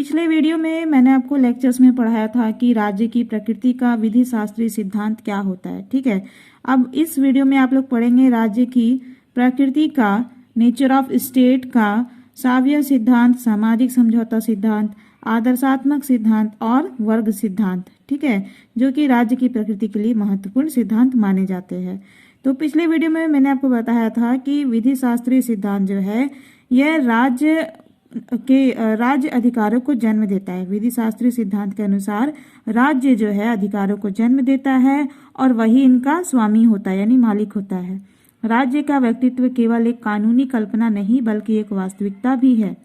पिछले वीडियो में मैंने आपको लेक्चर्स में पढ़ाया था कि राज्य की प्रकृति का विधि शास्त्रीय सिद्धांत क्या होता है। ठीक है, अब इस वीडियो में आप लोग पढ़ेंगे राज्य की प्रकृति का, नेचर ऑफ स्टेट का, साव्य सिद्धांत, सामाजिक समझौता सिद्धांत, आदर्शात्मक सिद्धांत और वर्ग सिद्धांत। ठीक है, जो कि राज्य की प्रकृति के लिए महत्वपूर्ण सिद्धांत माने जाते हैं। तो पिछले वीडियो में मैंने आपको बताया था कि विधि शास्त्रीय सिद्धांत जो है यह राज्य अधिकारों को जन्म देता है। विधि शास्त्रीय सिद्धांत के अनुसार राज्य जो है अधिकारों को जन्म देता है और वही इनका स्वामी होता है, यानी मालिक होता है। राज्य का व्यक्तित्व केवल एक कानूनी कल्पना नहीं बल्कि एक वास्तविकता भी है।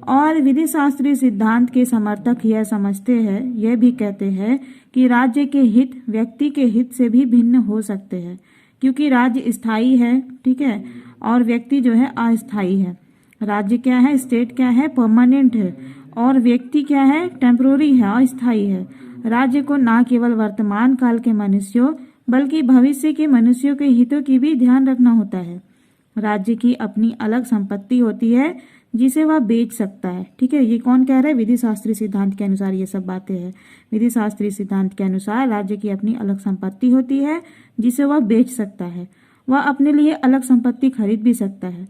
और विधि शास्त्रीय सिद्धांत के समर्थक यह समझते हैं, यह भी कहते हैं कि राज्य के हित व्यक्ति के हित से भी भिन्न हो सकते हैं, क्योंकि राज्य स्थायी है, ठीक है, और व्यक्ति जो है अस्थायी है। राज्य क्या है, स्टेट क्या है, परमानेंट है, और व्यक्ति क्या है, टेम्पोररी है, अस्थायी है। राज्य को न केवल वर्तमान काल के मनुष्यों बल्कि भविष्य के मनुष्यों के हितों की भी ध्यान रखना होता है। राज्य की अपनी अलग संपत्ति होती है जिसे वह बेच सकता है। ठीक है, ये कौन कह रहा है? विधि शास्त्रीय सिद्धांत के अनुसार ये सब बातें हैं। विधि शास्त्रीय सिद्धांत के अनुसार राज्य की अपनी अलग संपत्ति होती है जिसे वह बेच सकता है। वह अपने लिए अलग संपत्ति खरीद भी सकता है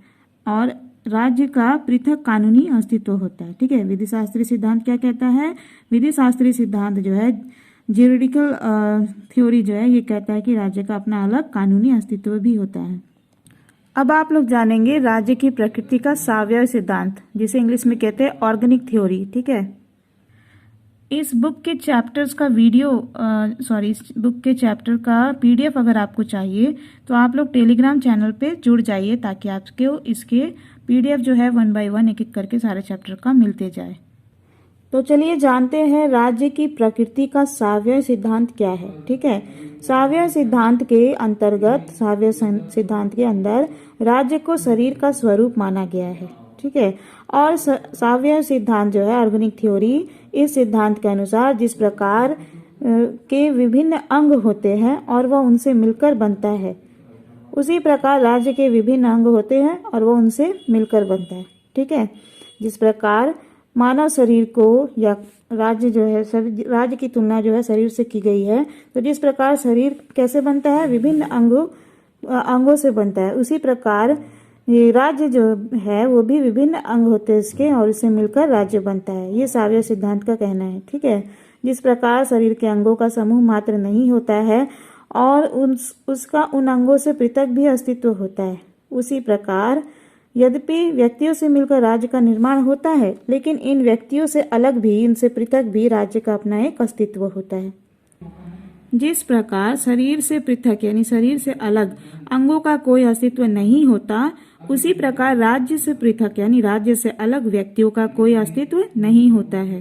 और राज्य का पृथक कानूनी अस्तित्व होता है। ठीक है, विधि शास्त्रीय सिद्धांत क्या कहता है? विधि शास्त्रीय सिद्धांत जो है, ज्यूरिडिकल थ्योरी जो है, ये कहता है कि राज्य का अपना अलग कानूनी अस्तित्व भी होता है। अब आप लोग जानेंगे राज्य की प्रकृति का साव्यय सिद्धांत, जिसे इंग्लिश में कहते हैं ऑर्गेनिक थ्योरी। ठीक है, इस बुक के चैप्टर्स का इस बुक के चैप्टर का पीडीएफ अगर आपको चाहिए तो आप लोग टेलीग्राम चैनल पे जुड़ जाइए, ताकि आपको इसके पीडीएफ जो है 1 बाय 1 एक एक करके सारे चैप्टर का मिलते जाए। तो चलिए जानते हैं राज्य की प्रकृति का साव्यय सिद्धांत क्या है। ठीक है, साव्यय सिद्धांत के अंतर्गत, साव्यय सिद्धांत के अंदर राज्य को शरीर का स्वरूप माना गया है। ठीक है, और साव्यय सिद्धांत जो है, ऑर्गेनिक थ्योरी, इस सिद्धांत के अनुसार जिस प्रकार के विभिन्न अंग होते हैं और वह उनसे मिलकर बनता है, उसी प्रकार राज्य के विभिन्न अंग होते हैं और वह उनसे मिलकर बनता है। ठीक है, जिस प्रकार मानव शरीर को या राज्य जो है, राज्य की तुलना जो है शरीर से की गई है, तो जिस प्रकार शरीर कैसे बनता है, विभिन्न अंगों से बनता है, उसी प्रकार ये राज्य जो है वो भी विभिन्न अंग होते हैं इसके, और इससे मिलकर राज्य बनता है। ये साव्यय सिद्धांत का कहना है। ठीक है, जिस प्रकार शरीर के अंगों का समूह मात्र नहीं होता है और उसका उन अंगों से पृथक भी अस्तित्व होता है, उसी प्रकार यद्यपि व्यक्तियों से मिलकर राज्य का निर्माण होता है, लेकिन इन व्यक्तियों से अलग भी, इनसे पृथक भी राज्य का अपना एक अस्तित्व होता है। जिस प्रकार शरीर से पृथक यानी शरीर से अलग अंगों का कोई अस्तित्व नहीं होता, उसी प्रकार राज्य से पृथक यानी राज्य से अलग व्यक्तियों का कोई अस्तित्व नहीं होता है।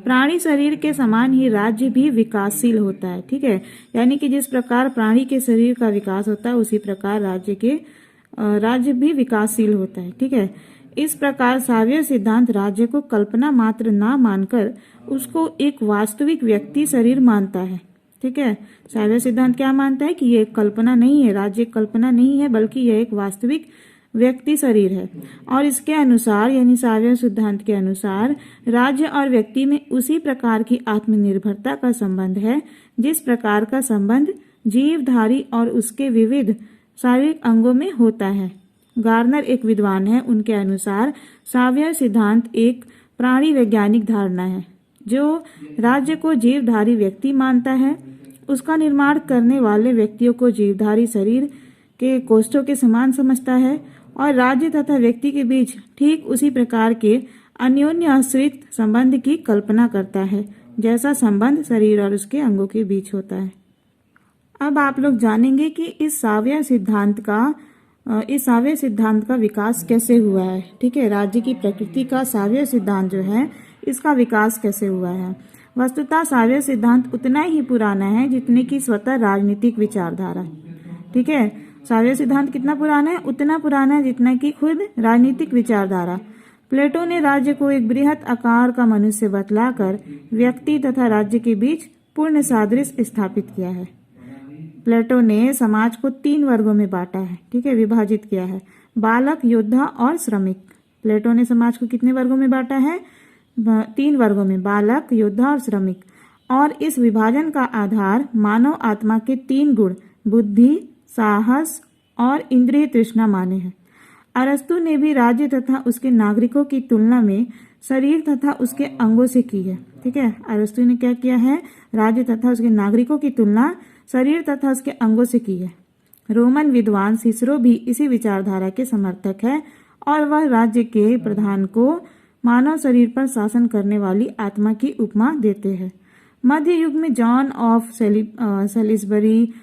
प्राणी शरीर के समान ही राज्य भी विकासशील होता है। ठीक है, यानी कि जिस प्रकार प्राणी के शरीर का विकास होता है, उसी प्रकार राज्य भी विकासशील होता है। ठीक है, इस प्रकार साव्यय सिद्धांत राज्य को कल्पना मात्र ना मानकर उसको एक वास्तविक व्यक्ति शरीर मानता है। ठीक है, साव्यय सिद्धांत क्या मानता है कि ये एक कल्पना नहीं है, राज्य एक कल्पना नहीं है, बल्कि यह एक वास्तविक व्यक्ति शरीर है। और इसके अनुसार यानी साव्यय सिद्धांत के अनुसार राज्य और व्यक्ति में उसी प्रकार की आत्मनिर्भरता का संबंध है जिस प्रकार का संबंध जीवधारी और उसके विविध शारीरिक अंगों में होता है। गार्नर एक विद्वान है, उनके अनुसार साव्यय सिद्धांत एक प्राणी वैज्ञानिक धारणा है जो राज्य को जीवधारी व्यक्ति मानता है, उसका निर्माण करने वाले व्यक्तियों को जीवधारी शरीर के कोष्ठों के समान समझता है और राज्य तथा व्यक्ति के बीच ठीक उसी प्रकार के अन्योन्य आश्रित संबंध की कल्पना करता है जैसा संबंध शरीर और उसके अंगों के बीच होता है। अब आप लोग जानेंगे कि इस साव्यय सिद्धांत का विकास कैसे हुआ है। ठीक है, राज्य की प्रकृति का साव्यय सिद्धांत जो है, इसका विकास कैसे हुआ है। वस्तुतः साव्यय सिद्धांत उतना ही पुराना है जितने की स्वतः राजनीतिक विचारधारा। ठीक है, साव्यय सिद्धांत कितना पुराना है? उतना पुराना है जितना कि खुद राजनीतिक विचारधारा। प्लेटो ने राज्य को एक बृहत आकार का मनुष्य बतलाकर व्यक्ति तथा राज्य के बीच पूर्ण सादृश्य स्थापित किया है। प्लेटो ने समाज को 3 वर्गों में बांटा है। ठीक है, विभाजित किया है, बालक, योद्धा और श्रमिक। प्लेटो ने समाज को कितने वर्गों में बांटा है? 3 वर्गों में, बालक, योद्धा और श्रमिक। और इस विभाजन का आधार मानव आत्मा के 3 गुण बुद्धि, साहस और इंद्रिय तृष्णा माने हैं। अरस्तु ने भी राज्य तथा उसके नागरिकों की तुलना में शरीर तथा उसके अंगों से की है। ठीक है, अरस्तु ने क्या किया है? राज्य तथा उसके नागरिकों की तुलना शरीर तथा उसके अंगों से की है। रोमन विद्वान सिसरो भी इसी विचारधारा के समर्थक है और वह राज्य के प्रधान को मानव शरीर पर शासन करने वाली आत्मा की उपमा देते हैं। मध्य युग में John of Salisbury,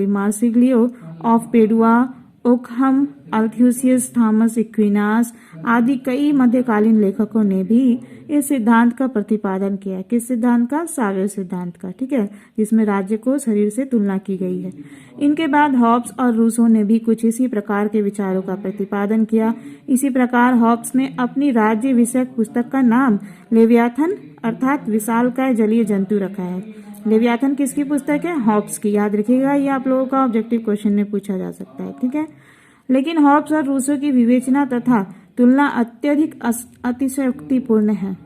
Marsiglio of Padua, Ockham, Althusius, Thomas Aquinas आदि कई मध्यकालीन लेखकों ने भी इस सिद्धांत का प्रतिपादन किया। किस सिद्धांत का? सावयव सिद्धांत का। ठीक है, जिसमें राज्य को शरीर से तुलना की गई है। इनके बाद हॉब्स और रूसो ने भी कुछ इसी प्रकार के विचारों का प्रतिपादन किया। इसी प्रकार हॉब्स ने अपनी राज्य विषयक पुस्तक का नाम लेवियाथन अर्थात विशालकाय जलीय जंतु रखा है। लेवियाथन किसकी पुस्तक है? हॉब्स की। याद रखिएगा, ये आप लोगों का ऑब्जेक्टिव क्वेश्चन में पूछा जा सकता है। ठीक है, लेकिन हॉब्स और रूसो की विवेचना तथा तुलना अत्यधिक अतिशयोक्तिपूर्ण है।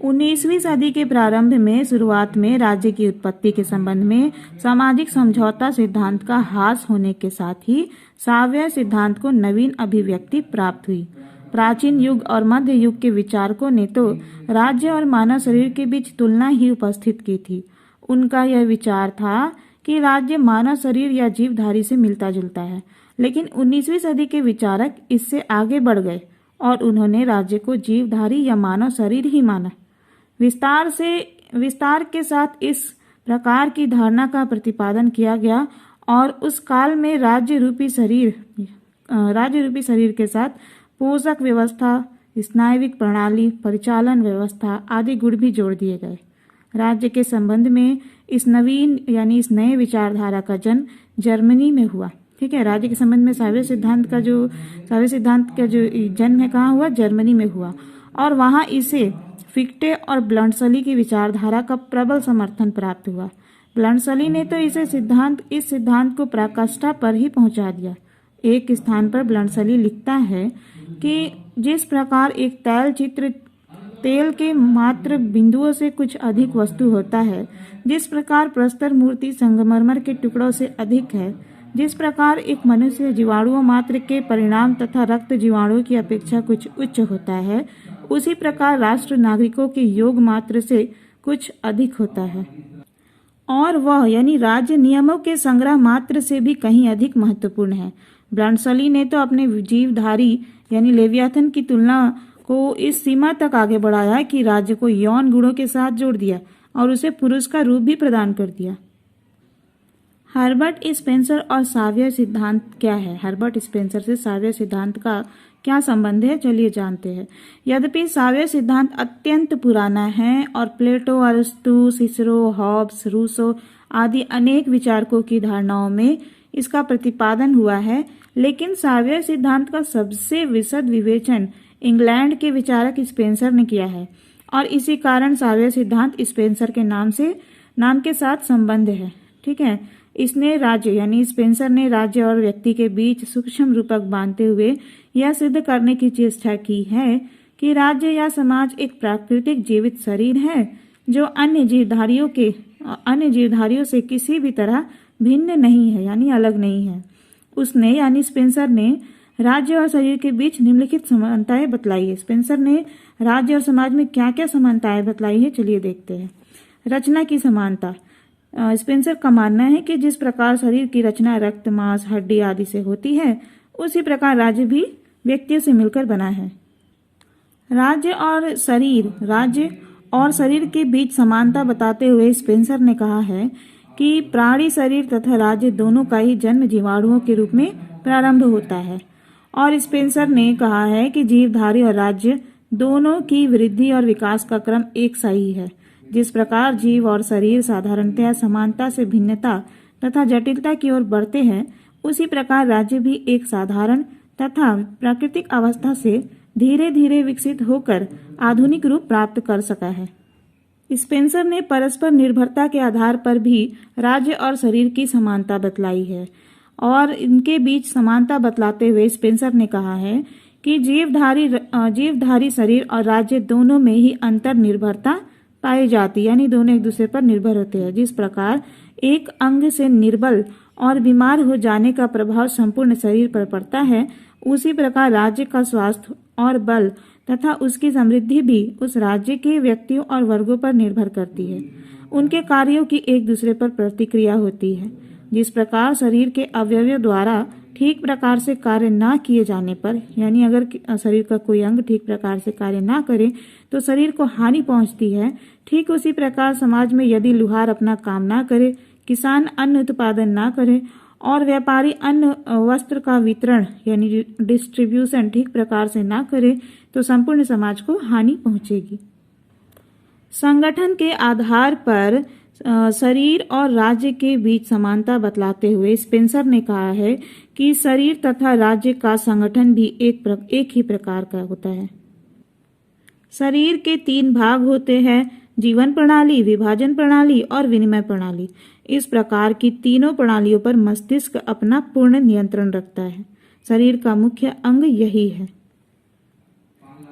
19वीं सदी के प्रारंभ में शुरुआत में राज्य की उत्पत्ति के संबंध में सामाजिक समझौता सिद्धांत का ह्रास होने के साथ ही सावयव सिद्धांत को नवीन अभिव्यक्ति प्राप्त हुई। प्राचीन युग और मध्य युग के विचारकों ने तो राज्य और मानव शरीर के बीच तुलना ही उपस्थित की थी। उनका यह विचार था कि राज्य मानव शरीर या जीवधारी से मिलता जुलता है, लेकिन 19वीं सदी के विचारक इससे आगे बढ़ गए और उन्होंने राज्य को जीवधारी या मानव शरीर ही माना। विस्तार के साथ इस प्रकार की धारणा का प्रतिपादन किया गया और उस काल में राज्य रूपी शरीर के साथ पोषक व्यवस्था, स्नायविक प्रणाली, परिचालन व्यवस्था आदि गुण भी जोड़ दिए गए। राज्य के संबंध में इस नए विचारधारा का जन्म जर्मनी में हुआ। ठीक है, राज्य के संबंध में सावयव सिद्धांत का जो जन्म है कहाँ हुआ? जर्मनी में हुआ। और वहां इसे फिक्टे और ब्लंटसली की विचारधारा का प्रबल समर्थन प्राप्त हुआ। ब्लंटसली ने तो इस सिद्धांत को पराकाष्ठा पर ही पहुंचा दिया। एक स्थान पर ब्लंटसली लिखता है कि जिस प्रकार एक तैलचित्र तेल के मात्र बिंदुओं से कुछ अधिक वस्तु होता है, जिस प्रकार प्रस्तर मूर्ति संगमरमर के टुकड़ों से अधिक है, जिस प्रकार एक मनुष्य जीवाणुओं मात्र के परिणाम तथा रक्त जीवाणुओं की अपेक्षा कुछ उच्च होता है, उसी प्रकार राष्ट्र नागरिकों के योग मात्र से कुछ अधिक होता है और वह यानी राज्य नियमों के संग्रह मात्र से भी कहीं अधिक महत्वपूर्ण है। ब्लंटसली ने तो अपने जीवधारी यानी लेवियाथन की तुलना को इस सीमा तक आगे बढ़ाया कि राज्य को यौन गुणों के साथ जोड़ दिया और उसे पुरुष का रूप भी प्रदान कर दिया। हर्बर्ट स्पेंसर और सावयव सिद्धांत क्या है? हर्बर्ट स्पेंसर से सावयव सिद्धांत का क्या संबंध है? चलिए जानते हैं। यद्यपि सावयव सिद्धांत अत्यंत पुराना है और प्लेटो, अरस्तु, सिसरो, हॉब्स, रूसो आदि अनेक विचारकों की धारणाओं में इसका प्रतिपादन हुआ है, लेकिन सावयव सिद्धांत का सबसे विशद विवेचन इंग्लैंड के विचारक स्पेंसर ने किया है और इसी कारण सावयव सिद्धांत स्पेंसर के नाम के साथ संबंध है। ठीक है, इसने राज्य यानी स्पेंसर ने राज्य और व्यक्ति के बीच सूक्ष्म रूपक बांधते हुए यह सिद्ध करने की चेष्टा की है कि राज्य या समाज एक प्राकृतिक जीवित शरीर है जो अन्य जीवधारियों से किसी भी तरह भिन्न नहीं है यानी अलग नहीं है। उसने यानी स्पेंसर ने राज्य और शरीर के बीच निम्नलिखित समानताएं बतलाई है। स्पेंसर ने राज्य और समाज में क्या क्या समानताएं बतलाई है, चलिए देखते हैं। रचना की समानता। स्पेंसर का मानना है कि जिस प्रकार शरीर की रचना रक्त, मांस, हड्डी आदि से होती है, उसी प्रकार राज्य भी व्यक्तियों से मिलकर बना है। राज्य और शरीर के बीच समानता बताते हुए स्पेंसर ने कहा है कि प्राणी शरीर तथा राज्य दोनों का ही जन्म जीवाणुओं के रूप में प्रारंभ होता है और स्पेंसर ने कहा है कि जीवधारी और राज्य दोनों की वृद्धि और विकास का क्रम एक सा ही है। जिस प्रकार जीव और शरीर साधारणतया समानता से भिन्नता तथा जटिलता की ओर बढ़ते हैं, उसी प्रकार राज्य भी एक साधारण तथा प्राकृतिक अवस्था से धीरे धीरे विकसित होकर आधुनिक रूप प्राप्त कर सका है। स्पेंसर ने परस्पर निर्भरता के आधार पर भी राज्य और शरीर की समानता बतलाई है और इनके बीच समानता बतलाते हुए स्पेंसर ने कहा है कि जीवधारी शरीर और राज्य दोनों में ही अंतर निर्भरता पाई जाती है, यानी दोनों एक दूसरे पर निर्भर होते हैं। जिस प्रकार एक अंग से निर्बल और बीमार हो जाने का प्रभाव संपूर्ण शरीर पर पड़ता है, उसी प्रकार राज्य का स्वास्थ्य और बल तथा उसकी समृद्धि भी उस राज्य के व्यक्तियों और वर्गों पर निर्भर करती है। उनके कार्यों की एक दूसरे पर प्रतिक्रिया होती है। जिस प्रकार शरीर के अवयवों द्वारा ठीक प्रकार से कार्य ना किए जाने पर, यानी अगर शरीर का कोई अंग ठीक प्रकार से कार्य ना करे तो शरीर को हानि पहुंचती है, ठीक उसी प्रकार समाज में यदि लुहार अपना काम ना करे, किसान अन्न उत्पादन ना करे और व्यापारी अन्न वस्त्र का वितरण यानी डिस्ट्रीब्यूशन ठीक प्रकार से ना करे तो संपूर्ण समाज को हानि पहुंचेगी। संगठन के आधार पर शरीर और राज्य के बीच समानता बतलाते हुए स्पेंसर ने कहा है कि शरीर तथा राज्य का संगठन भी एक ही प्रकार का होता है। शरीर के 3 भाग होते हैं, जीवन प्रणाली, विभाजन प्रणाली और विनिमय प्रणाली। इस प्रकार की तीनों प्रणालियों पर मस्तिष्क अपना पूर्ण नियंत्रण रखता है। शरीर का मुख्य अंग यही है।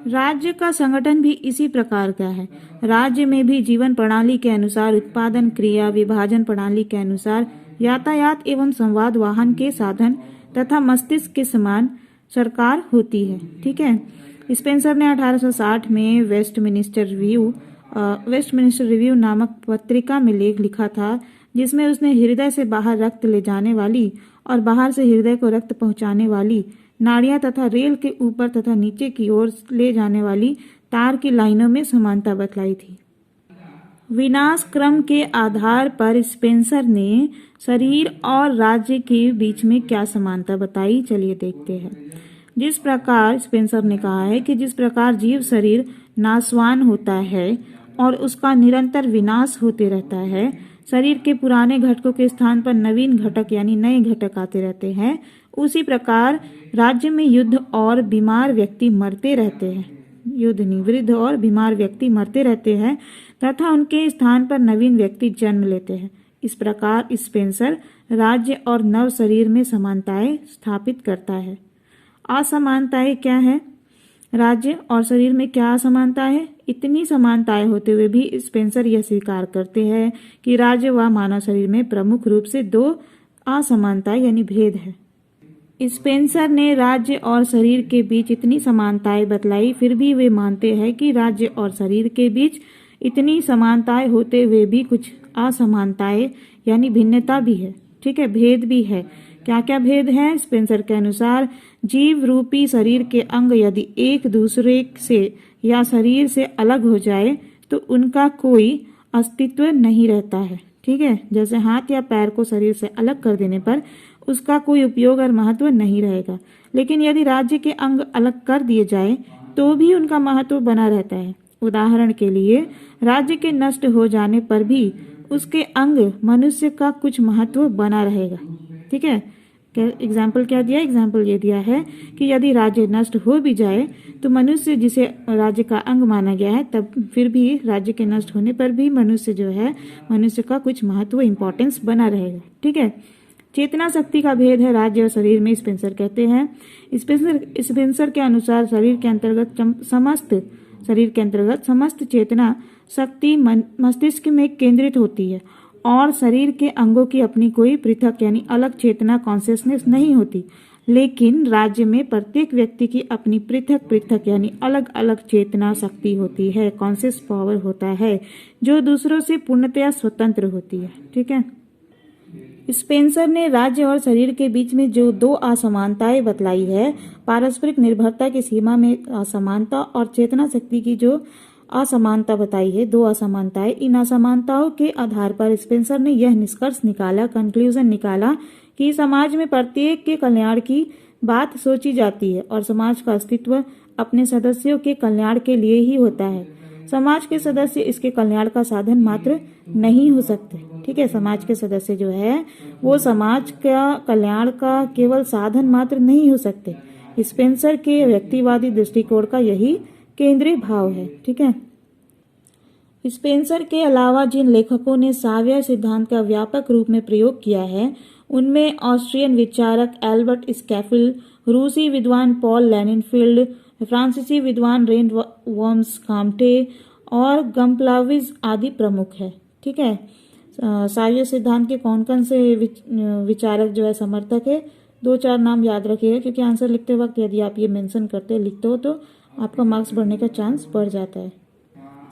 राज्य का संगठन भी इसी प्रकार का है। राज्य में भी जीवन प्रणाली के अनुसार उत्पादन क्रिया, विभाजन प्रणाली के अनुसार यातायात एवं संवाद वाहन के साधन तथा मस्तिष्क के समान सरकार होती है। ठीक है। स्पेंसर ने 1860 में वेस्टमिनिस्टर रिव्यू नामक पत्रिका में लेख लिखा था, जिसमें उसने हृदय से बाहर रक्त ले जाने वाली और बाहर से हृदय को रक्त पहुंचाने वाली नाड़ियां तथा रेल के ऊपर तथा नीचे की ओर ले जाने वाली तार की लाइनों में समानता बतलाई थी। विनाश क्रम के आधार पर स्पेंसर ने शरीर और राज्य के बीच में क्या समानता बताई, चलिए देखते हैं। जिस प्रकार स्पेंसर ने कहा है कि जिस प्रकार जीव शरीर नाशवान होता है और उसका निरंतर विनाश होते रहता है, शरीर के पुराने घटकों के स्थान पर नवीन घटक यानी नए घटक आते रहते हैं, उसी प्रकार राज्य में युद्ध और बीमार व्यक्ति मरते रहते हैं, युद्ध नहीं, वृद्ध और बीमार व्यक्ति मरते रहते हैं तथा उनके स्थान पर नवीन व्यक्ति जन्म लेते हैं। इस प्रकार स्पेंसर राज्य और नव शरीर में समानताएं स्थापित करता है। असमानताएं क्या है? राज्य और शरीर में क्या असमानता है? इतनी समानताएं होते हुए भी स्पेंसर यह स्वीकार करते हैं कि राज्य व मानव शरीर में प्रमुख रूप से 2 असमानताएं यानी भेद है। स्पेंसर ने राज्य और शरीर के बीच इतनी समानताएं बतलाई, फिर भी वे मानते हैं कि राज्य और शरीर के बीच इतनी समानताएं होते हुए भी कुछ असमानताएं यानी भिन्नता भी है। ठीक है, भेद भी है। क्या क्या भेद है? स्पेंसर के अनुसार जीव रूपी शरीर के अंग यदि एक दूसरे से या शरीर से अलग हो जाए तो उनका कोई अस्तित्व नहीं रहता है। ठीक है, जैसे हाथ या पैर को शरीर से अलग कर देने पर उसका कोई उपयोग और महत्व नहीं रहेगा, लेकिन यदि राज्य के अंग अलग कर दिए जाए तो भी उनका महत्व बना रहता है। उदाहरण के लिए राज्य के नष्ट हो जाने पर भी उसके अंग मनुष्य का कुछ महत्व बना रहेगा। ठीक है, एग्जाम्पल क्या दिया? एग्जाम्पल ये दिया है कि यदि राज्य नष्ट हो भी जाए तो मनुष्य जिसे राज्य का अंग माना गया है, तब फिर भी राज्य के नष्ट होने पर भी मनुष्य जो है, मनुष्य का कुछ महत्व इंपॉर्टेंस बना रहेगा। ठीक है, चेतना शक्ति का भेद है राज्य और शरीर में। स्पेंसर कहते हैं, स्पेंसर के अनुसार शरीर के अंतर्गत समस्त चेतना शक्ति मस्तिष्क में केंद्रित होती है और शरीर के अंगों की अपनी कोई पृथक यानी अलग चेतना कॉन्शियसनेस नहीं होती, लेकिन राज्य में प्रत्येक व्यक्ति की अपनी पृथक यानी अलग अलग चेतना शक्ति होती है, कॉन्शियस पावर होता है, जो दूसरों से पूर्णतया स्वतंत्र होती है। ठीक है, स्पेंसर ने राज्य और शरीर के बीच में जो 2 असमानताएं बतलाई है, पारस्परिक निर्भरता की सीमा में असमानता और चेतना शक्ति की जो असमानता बताई है, 2 असमानताएं, इन असमानताओं के आधार पर स्पेंसर ने यह निष्कर्ष निकाला, कंक्लूजन निकाला कि समाज में प्रत्येक के कल्याण की बात सोची जाती है और समाज का अस्तित्व अपने सदस्यों के कल्याण के लिए ही होता है। समाज के सदस्य इसके कल्याण का साधन मात्र नहीं हो सकते। ठीक है, समाज के सदस्य जो है वो समाज का कल्याण का केवल साधन मात्र नहीं हो सकते। स्पेंसर के व्यक्तिवादी दृष्टिकोण का यही केंद्रीय भाव है। ठीक है, स्पेंसर के अलावा जिन लेखकों ने साव्य सिद्धांत का व्यापक रूप में प्रयोग किया है उनमें ऑस्ट्रियन विचारक एल्बर्ट स्कैफिल्ड, रूसी विद्वान पॉल लेनिनफील्ड, फ्रांसीसी विद्वान रेन वर्म्स काम्टे और गम्प्लाविज आदि प्रमुख है। ठीक है, सावियर सिद्धांत के कौन कौन से विचारक जो है समर्थक है, 2-4 नाम याद रखिएगा, क्योंकि आंसर लिखते वक्त यदि आप ये मेंशन करते लिखते हो तो आपका मार्क्स बढ़ने का चांस बढ़ जाता है।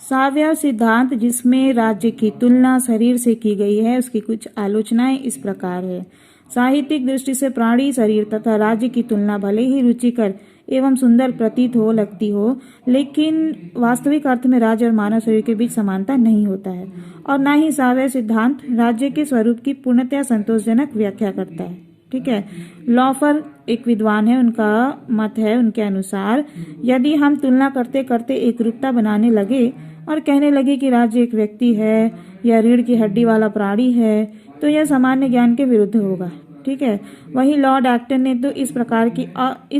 सावियर सिद्धांत जिसमें राज्य की तुलना शरीर से की गई है, उसकी कुछ आलोचनाएं इस प्रकार है। साहित्यिक दृष्टि से प्राणी शरीर तथा राज्य की तुलना भले ही रुचिकर एवं सुंदर प्रतीत हो लगती हो, लेकिन वास्तविक अर्थ में राज्य और मानव शरीर के बीच समानता नहीं होता है, और न ही सावियर सिद्धांत राज्य के स्वरूप की पूर्णतया संतोषजनक व्याख्या करता है। ठीक है, लॉफर एक विद्वान है, उनका मत है, उनके अनुसार यदि हम तुलना करते करते एक रूपता बनाने लगे और कहने लगे कि राज्य एक व्यक्ति है या रीढ़ की हड्डी वाला प्राणी है, तो यह सामान्य ज्ञान के विरुद्ध होगा। ठीक है, वहीं लॉर्ड एक्टन ने तो इस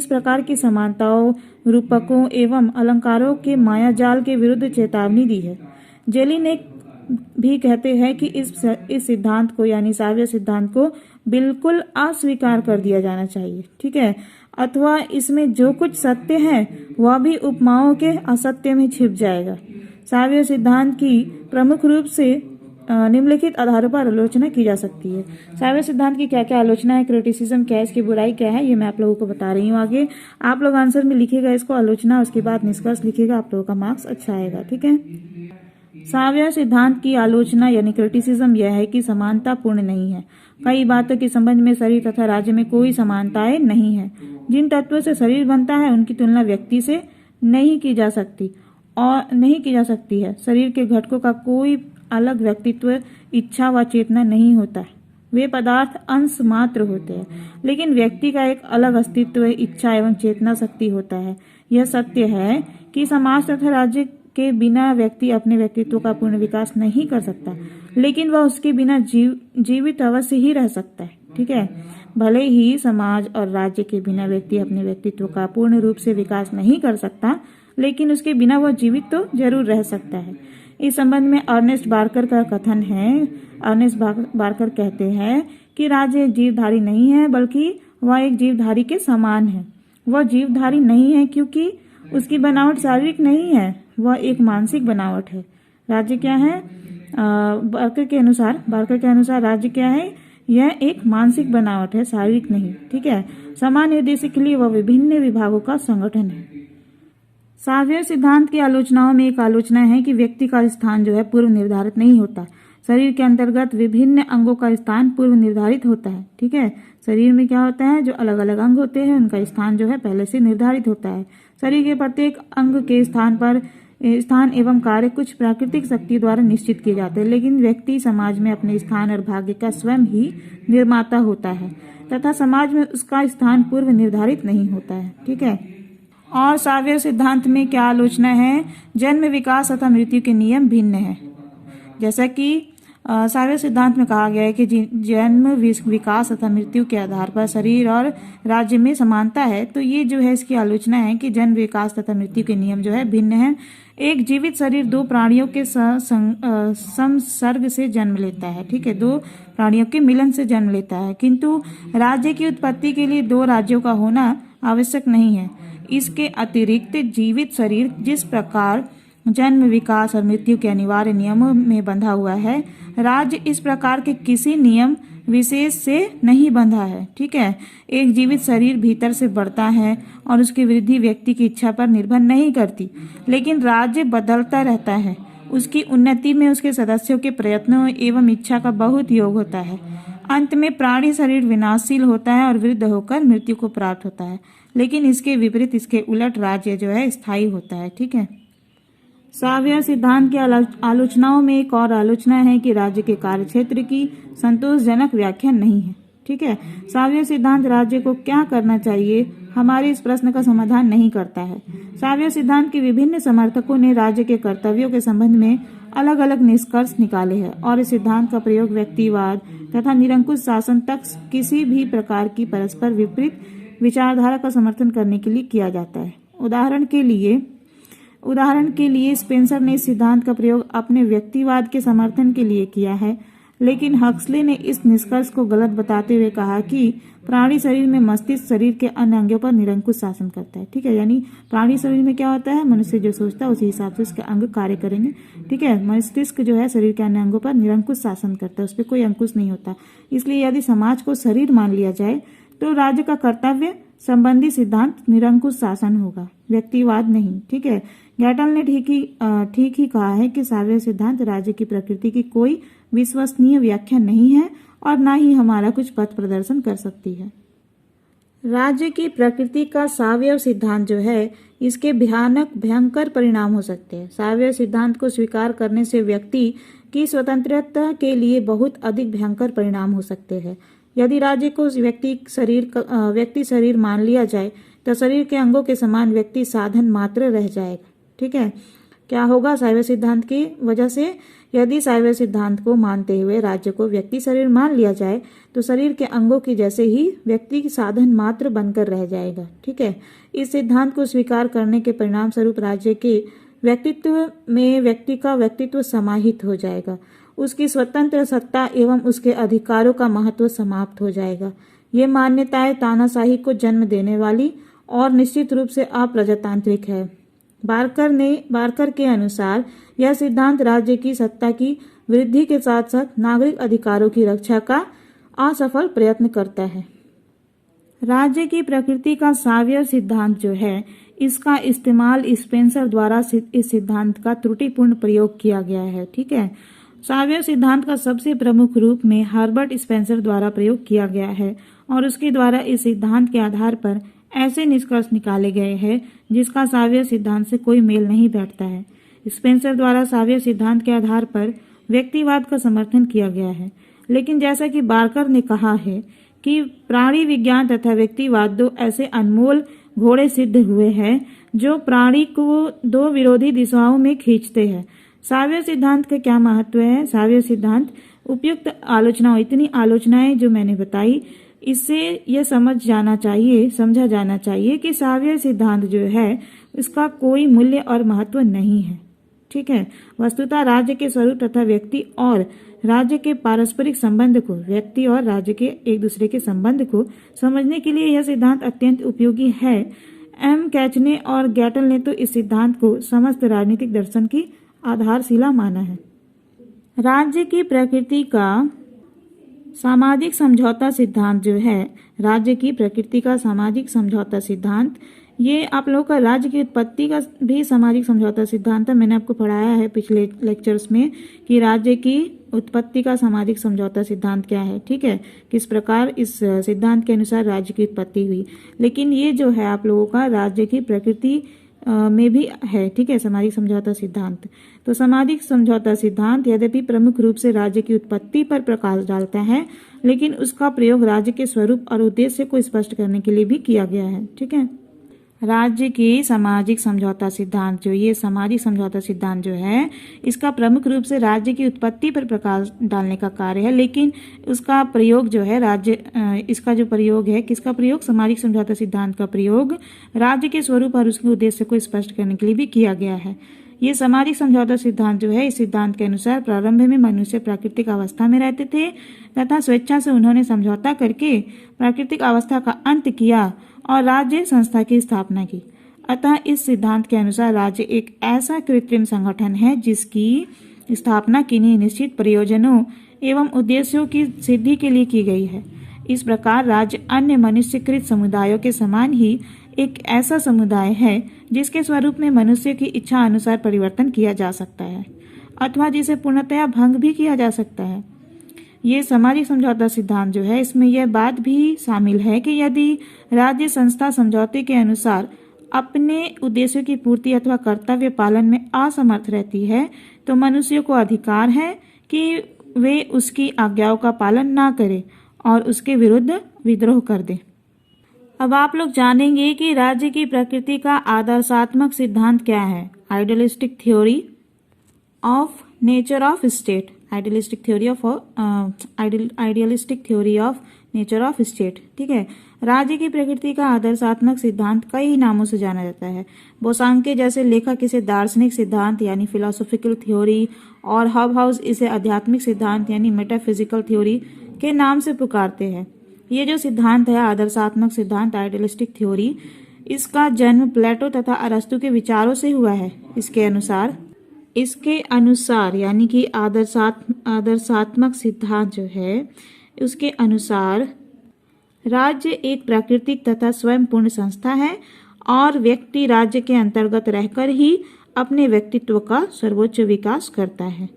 प्रकार की समानताओं, रूपकों एवं अलंकारों के मायाजाल के विरुद्ध चेतावनी दी है। जेलिनेक भी कहते हैं कि इस सिद्धांत को यानी सावियर सिद्धांत को बिल्कुल अस्वीकार कर दिया जाना चाहिए। ठीक है, अथवा इसमें जो कुछ सत्य है वह भी उपमाओं के असत्य में छिप जाएगा। सावियर सिद्धांत की प्रमुख रूप से निम्नलिखित आधारों पर आलोचना की जा सकती है। सावियर सिद्धांत की क्या क्या आलोचना है, क्रिटिसिज्म क्या है, इसकी बुराई क्या है, ये मैं आप लोगों को बता रही हूँ। आगे आप लोग आंसर में लिखिएगा इसको आलोचना, उसके बाद निष्कर्ष लिखिएगा, आप लोगों का मार्क्स अच्छा आएगा। ठीक है, सावियर सिद्धांत की आलोचना यानी क्रिटिसिज्म यह है कि समानता पूर्ण नहीं है। कई बातों के संबंध में शरीर तथा राज्य में कोई समानताएं नहीं है। जिन तत्वों से शरीर बनता है उनकी तुलना व्यक्ति से नहीं की जा सकती है। शरीर के घटकों का कोई अलग व्यक्तित्व, इच्छा व चेतना नहीं होता। वे पदार्थ अंश मात्र होते हैं, लेकिन व्यक्ति का एक अलग अस्तित्व, इच्छा एवं चेतना शक्ति होता है। यह सत्य है कि समाज तथा राज्य के बिना व्यक्ति अपने व्यक्तित्व का पूर्ण विकास नहीं कर सकता, लेकिन वह उसके बिना जीवित अवश्य ही रह सकता है। ठीक है, भले ही समाज और राज्य के बिना व्यक्ति अपने व्यक्तित्व का पूर्ण रूप से विकास नहीं कर सकता, लेकिन उसके बिना वह जीवित तो जरूर रह सकता है। इस संबंध में अर्नेस्ट बार्कर का कथन है। अर्नेस्ट बार्कर कहते हैं कि राज्य एक जीवधारी नहीं है, बल्कि वह एक जीवधारी के समान है। वह जीवधारी नहीं है क्योंकि उसकी बनावट शारीरिक नहीं है, वह एक मानसिक बनावट है। राज्य क्या है? बार्कर के अनुसार राज्य क्या है? यह एक मानसिक बनावट है, शारीरिक नहीं। ठीक है, सामान्य उद्देश्य के लिए वह विभिन्न विभागों का संगठन है। सावियर सिद्धांत की आलोचनाओं में एक आलोचना है कि व्यक्ति का स्थान जो है पूर्व निर्धारित नहीं होता। शरीर के अंतर्गत विभिन्न अंगों का स्थान पूर्व निर्धारित होता है। ठीक है, शरीर में क्या होता है, जो अलग अलग अंग होते हैं उनका स्थान जो है पहले से निर्धारित होता है। शरीर के प्रत्येक अंग के स्थान एवं कार्य कुछ प्राकृतिक शक्ति द्वारा निश्चित किए जाते हैं, लेकिन व्यक्ति समाज में अपने स्थान और भाग्य का स्वयं ही निर्माता होता है तथा समाज में उसका स्थान पूर्व निर्धारित नहीं होता है। ठीक है, और सावियर सिद्धांत में क्या आलोचना है? जन्म, विकास तथा मृत्यु के नियम भिन्न है। जैसा कि सावियर सिद्धांत में कहा गया है कि जन्म, विकास तथा मृत्यु के आधार पर शरीर और राज्य में समानता है, तो ये जो है इसकी आलोचना है कि जन्म, विकास तथा मृत्यु के नियम जो है भिन्न है। एक जीवित शरीर दो प्राणियों के संसर्ग से जन्म लेता है। ठीक है, दो प्राणियों के मिलन से जन्म लेता है, किंतु राज्य की उत्पत्ति के लिए दो राज्यों का होना आवश्यक नहीं है। इसके अतिरिक्त जीवित शरीर जिस प्रकार जन्म, विकास और मृत्यु के अनिवार्य नियमों में बंधा हुआ है, राज्य इस प्रकार के किसी नियम विशेष से नहीं बंधा है। ठीक है, एक जीवित शरीर भीतर से बढ़ता है और उसकी वृद्धि व्यक्ति की इच्छा पर निर्भर नहीं करती, लेकिन राज्य बदलता रहता है। उसकी उन्नति में उसके सदस्यों के प्रयत्नों एवं इच्छा का बहुत योग होता है। अंत में प्राणी शरीर विनाशशील होता है और वृद्ध होकर मृत्यु को प्राप्त होता है, लेकिन इसके विपरीत, इसके उलट राज्य जो है स्थायी होता है। ठीक है, सावियर सिद्धांत की आलोचनाओं में एक और आलोचना है कि राज्य के कार्यक्षेत्र की संतोषजनक व्याख्या नहीं है। ठीक है, सावियर सिद्धांत राज्य को क्या करना चाहिए हमारे इस प्रश्न का समाधान नहीं करता है। सावियर सिद्धांत के विभिन्न समर्थकों ने राज्य के कर्तव्यों के संबंध में अलग अलग निष्कर्ष निकाले हैं और इस सिद्धांत का प्रयोग व्यक्तिवाद तथा निरंकुश शासन तक किसी भी प्रकार की परस्पर विपरीत विचारधारा का समर्थन करने के लिए किया जाता है। उदाहरण के लिए स्पेंसर ने इस सिद्धांत का प्रयोग अपने व्यक्तिवाद के समर्थन के लिए किया है, लेकिन हक्सले ने इस निष्कर्ष को गलत बताते हुए कहा कि प्राणी शरीर में मस्तिष्क शरीर के अन्य अंगों पर निरंकुश शासन करता है। ठीक है, यानी प्राणी शरीर में क्या होता है, मनुष्य जो सोचता है उसी हिसाब से उसके अंग कार्य करेंगे। ठीक है, मस्तिष्क जो है शरीर के अन्य अंगों पर निरंकुश शासन करता है, उस पर कोई अंकुश नहीं होता। इसलिए यदि समाज को शरीर मान लिया जाए तो राज्य का कर्तव्य संबंधी सिद्धांत निरंकुश शासन होगा, व्यक्तिवाद नहीं। ठीक है, गैटल ने ठीक ही कहा है कि सार्वभौम सिद्धांत राज्य की प्रकृति की कोई विश्वसनीय व्याख्या नहीं है और ना ही हमारा कुछ पथ प्रदर्शन कर सकती है। राज्य की प्रकृति का सावयव सिद्धांत जो है, इसके भयंकर परिणाम हो सकते हैं। सावयव सिद्धांत को स्वीकार करने से व्यक्ति की स्वतंत्रता के लिए बहुत अधिक भयंकर परिणाम हो सकते हैं। यदि राज्य को व्यक्ति शरीर मान लिया जाए तो शरीर के अंगों के समान व्यक्ति साधन मात्र रह जाएगा। ठीक है, क्या होगा सावयव सिद्धांत की वजह से? यदि सावयव सिद्धांत को मानते हुए राज्य को व्यक्ति शरीर मान लिया जाए तो शरीर के अंगों की जैसे ही व्यक्ति साधन मात्र बनकर रह जाएगा। ठीक है, इस सिद्धांत को स्वीकार करने के परिणाम स्वरूप राज्य के व्यक्तित्व में व्यक्ति का व्यक्तित्व समाहित हो जाएगा, उसकी स्वतंत्र सत्ता एवं उसके अधिकारों का महत्व समाप्त हो जाएगा। ये मान्यताएं तानाशाही को जन्म देने वाली और निश्चित रूप से अप्रजातांत्रिक है। बारकर के अनुसार यह सिद्धांत राज्य की सत्ता की वृद्धि के साथ साथ नागरिक अधिकारों की रक्षा का असफल प्रयत्न करता है। राज्य की प्रकृति का सावयव सिद्धांत जो है, इसका इस्तेमाल स्पेंसर द्वारा इस सिद्धांत का त्रुटिपूर्ण प्रयोग किया गया है। ठीक है, सावयव सिद्धांत का सबसे प्रमुख रूप में हर्बर्ट स्पेंसर द्वारा प्रयोग किया गया है और उसके द्वारा इस सिद्धांत के आधार पर ऐसे निष्कर्ष निकाले गए हैं जिसका सावयव सिद्धांत से कोई मेल नहीं बैठता है। स्पेंसर द्वारा सावयव सिद्धांत के आधार पर व्यक्तिवाद का समर्थन किया गया है, लेकिन जैसा कि बारकर ने कहा है कि प्राणी विज्ञान तथा व्यक्तिवाद दो ऐसे अनमोल घोड़े सिद्ध हुए हैं जो प्राणी को दो विरोधी दिशाओं में खींचते हैं। सावयव सिद्धांत का क्या महत्व है? सावयव सिद्धांत उपयुक्त आलोचना, इतनी आलोचनाएं जो मैंने बताई, इससे यह समझा जाना चाहिए कि सावयव सिद्धांत जो है इसका कोई मूल्य और महत्व नहीं है। ठीक है, वस्तुतः राज्य के स्वरूप तथा व्यक्ति और राज्य के पारस्परिक संबंध को, व्यक्ति और राज्य के एक दूसरे के संबंध को समझने के लिए यह सिद्धांत अत्यंत उपयोगी है। एम कैचने और गैटल ने तो इस सिद्धांत को समस्त राजनीतिक दर्शन की आधारशिला माना है। राज्य की प्रकृति का सामाजिक समझौता सिद्धांत जो है, राज्य की प्रकृति का सामाजिक समझौता सिद्धांत, ये आप लोगों का राज्य की उत्पत्ति का भी सामाजिक समझौता सिद्धांत है। मैंने आपको पढ़ाया है पिछले लेक्चर्स में कि राज्य की उत्पत्ति का सामाजिक समझौता सिद्धांत क्या है। ठीक है, किस प्रकार इस सिद्धांत के अनुसार राज्य की उत्पत्ति हुई। लेकिन ये जो है आप लोगों का राज्य की प्रकृति में भी है। ठीक है, सामाजिक समझौता सिद्धांत। तो सामाजिक समझौता सिद्धांत यद्यपि प्रमुख रूप से राज्य की उत्पत्ति पर प्रकाश डालता है, लेकिन उसका प्रयोग राज्य के स्वरूप और उद्देश्य को स्पष्ट करने के लिए भी किया गया है। ठीक है, राज्य की सामाजिक समझौता सिद्धांत जो, ये सामाजिक समझौता सिद्धांत जो है, इसका प्रमुख रूप से राज्य की उत्पत्ति पर प्रकाश डालने का कार्य है, लेकिन उसका प्रयोग जो है इसका जो प्रयोग है, किसका प्रयोग? सामाजिक समझौता सिद्धांत का प्रयोग राज्य के स्वरूप और उसके उद्देश्य को स्पष्ट करने के लिए भी किया गया है। ये सामाजिक समझौता सिद्धांत जो है, इस सिद्धांत के अनुसार प्रारंभ में मनुष्य प्राकृतिक अवस्था में रहते थे तथा स्वेच्छा से उन्होंने समझौता करके प्राकृतिक अवस्था का अंत किया और राज्य संस्था की स्थापना की। अतः इस सिद्धांत के अनुसार राज्य एक ऐसा कृत्रिम संगठन है जिसकी स्थापना किन्हीं निश्चित प्रयोजनों एवं उद्देश्यों की सिद्धि के लिए की गई है। इस प्रकार राज्य अन्य मनुष्यकृत समुदायों के समान ही एक ऐसा समुदाय है जिसके स्वरूप में मनुष्य की इच्छा अनुसार परिवर्तन किया जा सकता है अथवा जिसे पूर्णतया भंग भी किया जा सकता है। ये सामाजिक समझौता सिद्धांत जो है, इसमें यह बात भी शामिल है कि यदि राज्य संस्था समझौते के अनुसार अपने उद्देश्यों की पूर्ति अथवा कर्तव्य पालन में असमर्थ रहती है तो मनुष्यों को अधिकार है कि वे उसकी आज्ञाओं का पालन ना करें और उसके विरुद्ध विद्रोह कर दें। अब आप लोग जानेंगे कि राज्य की प्रकृति का आदर्शात्मक सिद्धांत क्या है। Idealistic theory of nature of state, idealistic theory of nature of state. ठीक है, राज्य की प्रकृति का आदर्शात्मक सिद्धांत कई नामों से जाना जाता है। बोसांके जैसे लेखक इसे दार्शनिक सिद्धांत यानी फिलोसॉफिकल थ्योरी और हॉबहाउस इसे आध्यात्मिक सिद्धांत यानी मेटाफिजिकल थ्योरी के नाम से पुकारते हैं। ये जो सिद्धांत है आदर्शात्मक सिद्धांत आइडियलिस्टिक थ्योरी, इसका जन्म प्लेटो तथा अरस्तु के विचारों से हुआ है। इसके अनुसार यानी कि आदर्शात्मक सिद्धांत जो है उसके अनुसार राज्य एक प्राकृतिक तथा स्वयं पूर्ण संस्था है और व्यक्ति राज्य के अंतर्गत रहकर ही अपने व्यक्तित्व का सर्वोच्च विकास करता है।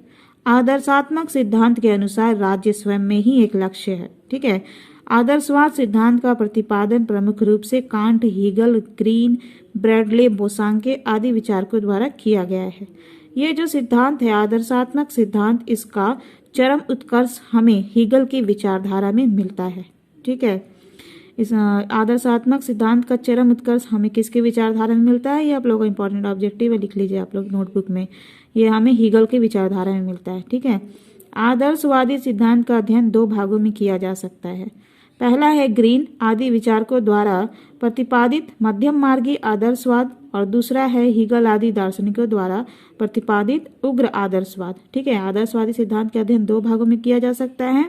आदर्शात्मक सिद्धांत के अनुसार राज्य स्वयं में ही एक लक्ष्य है। ठीक है, आदर्शवाद सिद्धांत का प्रतिपादन प्रमुख रूप से कांट, हीगल, ग्रीन, ब्रैडले, बोसांके आदि विचारकों द्वारा किया गया है। ये जो सिद्धांत है आदर्शात्मक सिद्धांत, इसका चरम उत्कर्ष हमें हीगल की विचारधारा में मिलता है। ठीक है, इस आदर्शात्मक सिद्धांत का चरम उत्कर्ष हमें किसके विचारधारा में मिलता है, ये आप लोगों का इंपॉर्टेंट ऑब्जेक्टिव है, लिख लीजिए आप लोग नोटबुक में। ये हमें हीगल की विचारधारा में मिलता है। ठीक है, आदर्शवादी सिद्धांत का अध्ययन दो भागों में किया जा सकता है। पहला है ग्रीन आदि विचारकों द्वारा प्रतिपादित मध्यम मार्गी आदर्शवाद और दूसरा है हीगल आदि दार्शनिकों द्वारा प्रतिपादित उग्र आदर्शवाद। ठीक है, आदर्शवादी सिद्धांत का अध्ययन दो भागों में किया जा सकता है।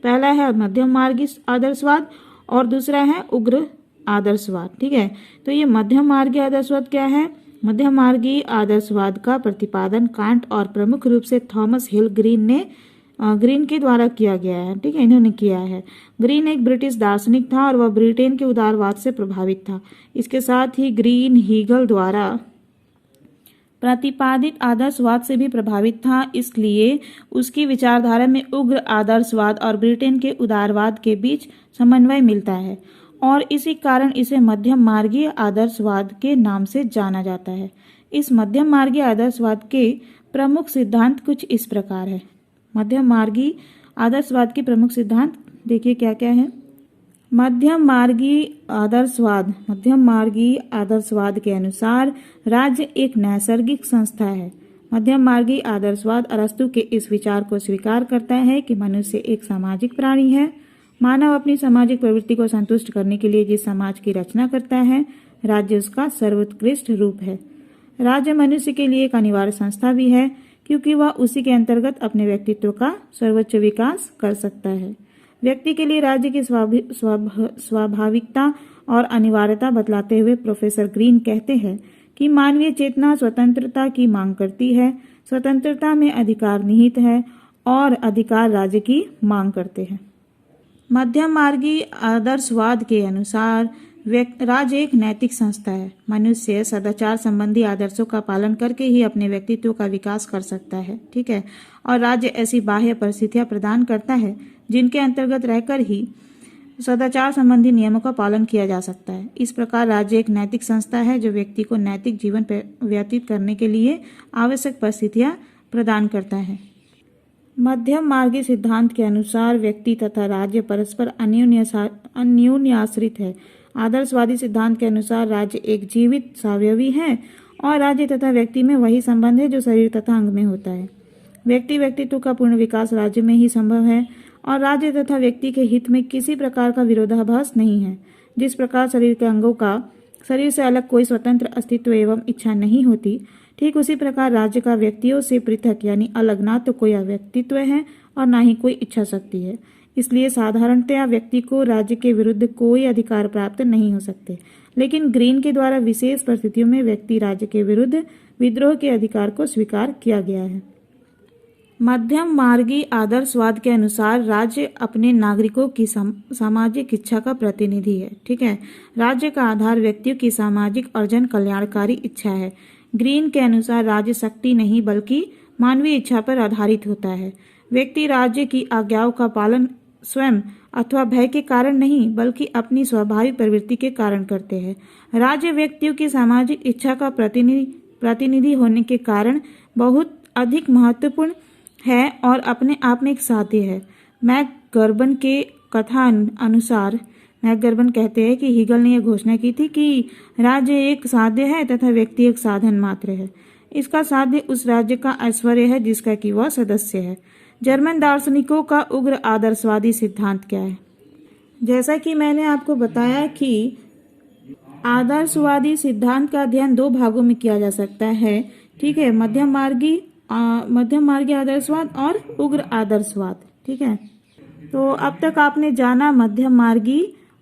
पहला है मध्यम मार्गी आदर्शवाद और दूसरा है उग्र आदर्शवाद। ठीक है, तो ये मध्यम मार्गी आदर्शवाद क्या है? मध्यम मार्गी आदर्शवाद का प्रतिपादन कांट और प्रमुख रूप से थॉमस हिल ग्रीन के द्वारा किया गया है। ठीक है, इन्होंने किया है। ग्रीन एक ब्रिटिश दार्शनिक था और वह ब्रिटेन के उदारवाद से प्रभावित था। इसके साथ ही ग्रीन हीगल द्वारा प्रतिपादित आदर्शवाद से भी प्रभावित था, इसलिए उसकी विचारधारा में उग्र आदर्शवाद और ब्रिटेन के उदारवाद के बीच समन्वय मिलता है और इसी कारण इसे मध्यम मार्गी आदर्शवाद के नाम से जाना जाता है। इस मध्यम मार्गी आदर्शवाद के प्रमुख सिद्धांत कुछ इस प्रकार है। मध्यम मार्गी आदर्शवाद के प्रमुख सिद्धांत देखिए क्या क्या है। मध्यम मार्गी आदर्शवाद के अनुसार राज्य एक नैसर्गिक संस्था है। मध्यम मार्गी आदर्शवाद अरस्तु के इस विचार को स्वीकार करता है कि मनुष्य एक सामाजिक प्राणी है। मानव अपनी सामाजिक प्रवृत्ति को संतुष्ट करने के लिए जिस समाज की रचना करता है, राज्य उसका सर्वोत्कृष्ट रूप है। राज्य मनुष्य के लिए एक अनिवार्य संस्था भी है क्योंकि वह उसी के अंतर्गत अपने व्यक्तित्व का सर्वोच्च विकास कर सकता है। व्यक्ति के लिए राज्य की स्वाभाविकता और अनिवार्यता बतलाते हुए प्रोफेसर ग्रीन कहते हैं कि मानवीय चेतना स्वतंत्रता की मांग करती है। स्वतंत्रता में अधिकार निहित है और अधिकार राज्य की मांग करते हैं। मध्यम मार्गी आदर्शवाद के अनुसार राज्य एक नैतिक संस्था है। मनुष्य सदाचार संबंधी आदर्शों का पालन करके ही अपने व्यक्तित्व का विकास कर सकता है। ठीक है, और राज्य ऐसी बाह्य परिस्थितियां प्रदान करता है जिनके अंतर्गत रहकर ही सदाचार संबंधी नियमों का पालन किया जा सकता है। इस प्रकार राज्य एक नैतिक संस्था है जो व्यक्ति को नैतिक जीवन व्यतीत करने के लिए आवश्यक परिस्थितियां प्रदान करता है। मध्यम मार्गी सिद्धांत के अनुसार व्यक्ति तथा राज्य परस्पर अन्योन्याश्रित है। आदर्शवादी सिद्धांत के अनुसार राज्य एक जीवित सावयवी है और राज्य तथा व्यक्ति में वही संबंध है जो शरीर तथा अंग में होता है। व्यक्तित्व का पूर्ण विकास राज्य में ही संभव है और राज्य तथा व्यक्ति के हित में किसी प्रकार का विरोधाभास नहीं है। जिस प्रकार शरीर के अंगों का शरीर से अलग कोई स्वतंत्र अस्तित्व एवं इच्छा नहीं होती, ठीक उसी प्रकार राज्य का व्यक्तियों से पृथक यानी अलग ना तो कोई व्यक्तित्व है और ना ही कोई इच्छा शक्ति है। इसलिए साधारणतया व्यक्ति को राज्य के विरुद्ध कोई अधिकार प्राप्त नहीं हो सकते, लेकिन ग्रीन के द्वारा विशेष परिस्थितियों में व्यक्ति राज्य के विरुद्ध विद्रोह के अधिकार को स्वीकार किया गया है। मध्यम मार्गी आदर्शवाद के अनुसार राज्य अपने नागरिकों की सामाजिक इच्छा का प्रतिनिधि है। ठीक है, राज्य का आधार व्यक्तियों की सामाजिक और जन कल्याणकारी इच्छा है। ग्रीन के अनुसार राज्य शक्ति नहीं बल्कि मानवीय इच्छा पर आधारित होता है। व्यक्ति राज्य की आज्ञाओं का पालन स्वयं अथवा भय के कारण नहीं बल्कि अपनी स्वाभाविक प्रवृत्ति के कारण करते हैं। राज्य व्यक्तियों की सामाजिक इच्छा का प्रतिनिधि होने के कारण बहुत अधिक महत्वपूर्ण है और अपने आप में एक साध्य है। मैकगर्बन के कथा अनुसार मैकगर्बन कहते हैं कि हीगल ने यह घोषणा की थी कि राज्य एक साध्य है तथा व्यक्ति एक साधन मात्र है। इसका साध्य उस राज्य का ऐश्वर्य है जिसका कि वह सदस्य है। जर्मन दार्शनिकों का उग्र आदर्शवादी सिद्धांत क्या है? जैसा कि मैंने आपको बताया कि आदर्शवादी सिद्धांत का अध्ययन दो भागों में किया जा सकता है, ठीक है, मध्यम मार्गी आदर्शवाद और उग्र आदर्शवाद, ठीक है। तो अब तक आपने जाना मध्यम मार्गी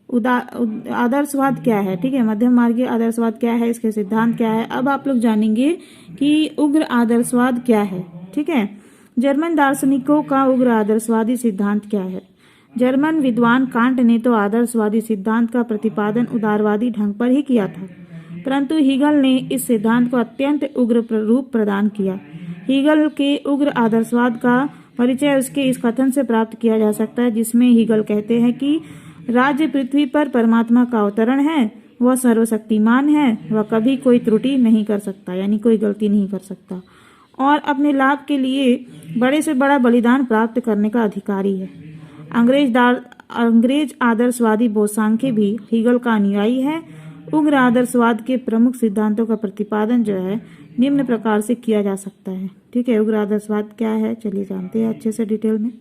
आदर्शवाद क्या है, ठीक है, मध्यम मार्गी आदर्शवाद क्या है, इसके सिद्धांत क्या है। अब आप लोग जानेंगे कि उग्र आदर्शवाद क्या है, ठीक है। जर्मन दार्शनिकों का उग्र आदर्शवादी सिद्धांत क्या है। जर्मन विद्वान कांट ने तो आदर्शवादी सिद्धांत का प्रतिपादन उदारवादी ढंग पर ही किया था, परंतु हीगल ने इस सिद्धांत को अत्यंत उग्र रूप प्रदान किया। हीगल के उग्र आदर्शवाद का परिचय उसके इस कथन से प्राप्त किया जा सकता है, जिसमें हीगल कहते हैं कि राज्य पृथ्वी पर परमात्मा का अवतरण है, वह सर्वशक्तिमान है, वह कभी कोई त्रुटि नहीं कर सकता, यानी कोई गलती नहीं कर सकता, और अपने लाभ के लिए बड़े से बड़ा बलिदान प्राप्त करने का अधिकारी है। अंग्रेज आदर्शवादी बोसांखे भी हीगल का अनुयायी है। उग्र आदर्शवाद के प्रमुख सिद्धांतों का प्रतिपादन जो है निम्न प्रकार से किया जा सकता है, ठीक है। उग्र आदर्शवाद क्या है, चलिए जानते हैं अच्छे से डिटेल में।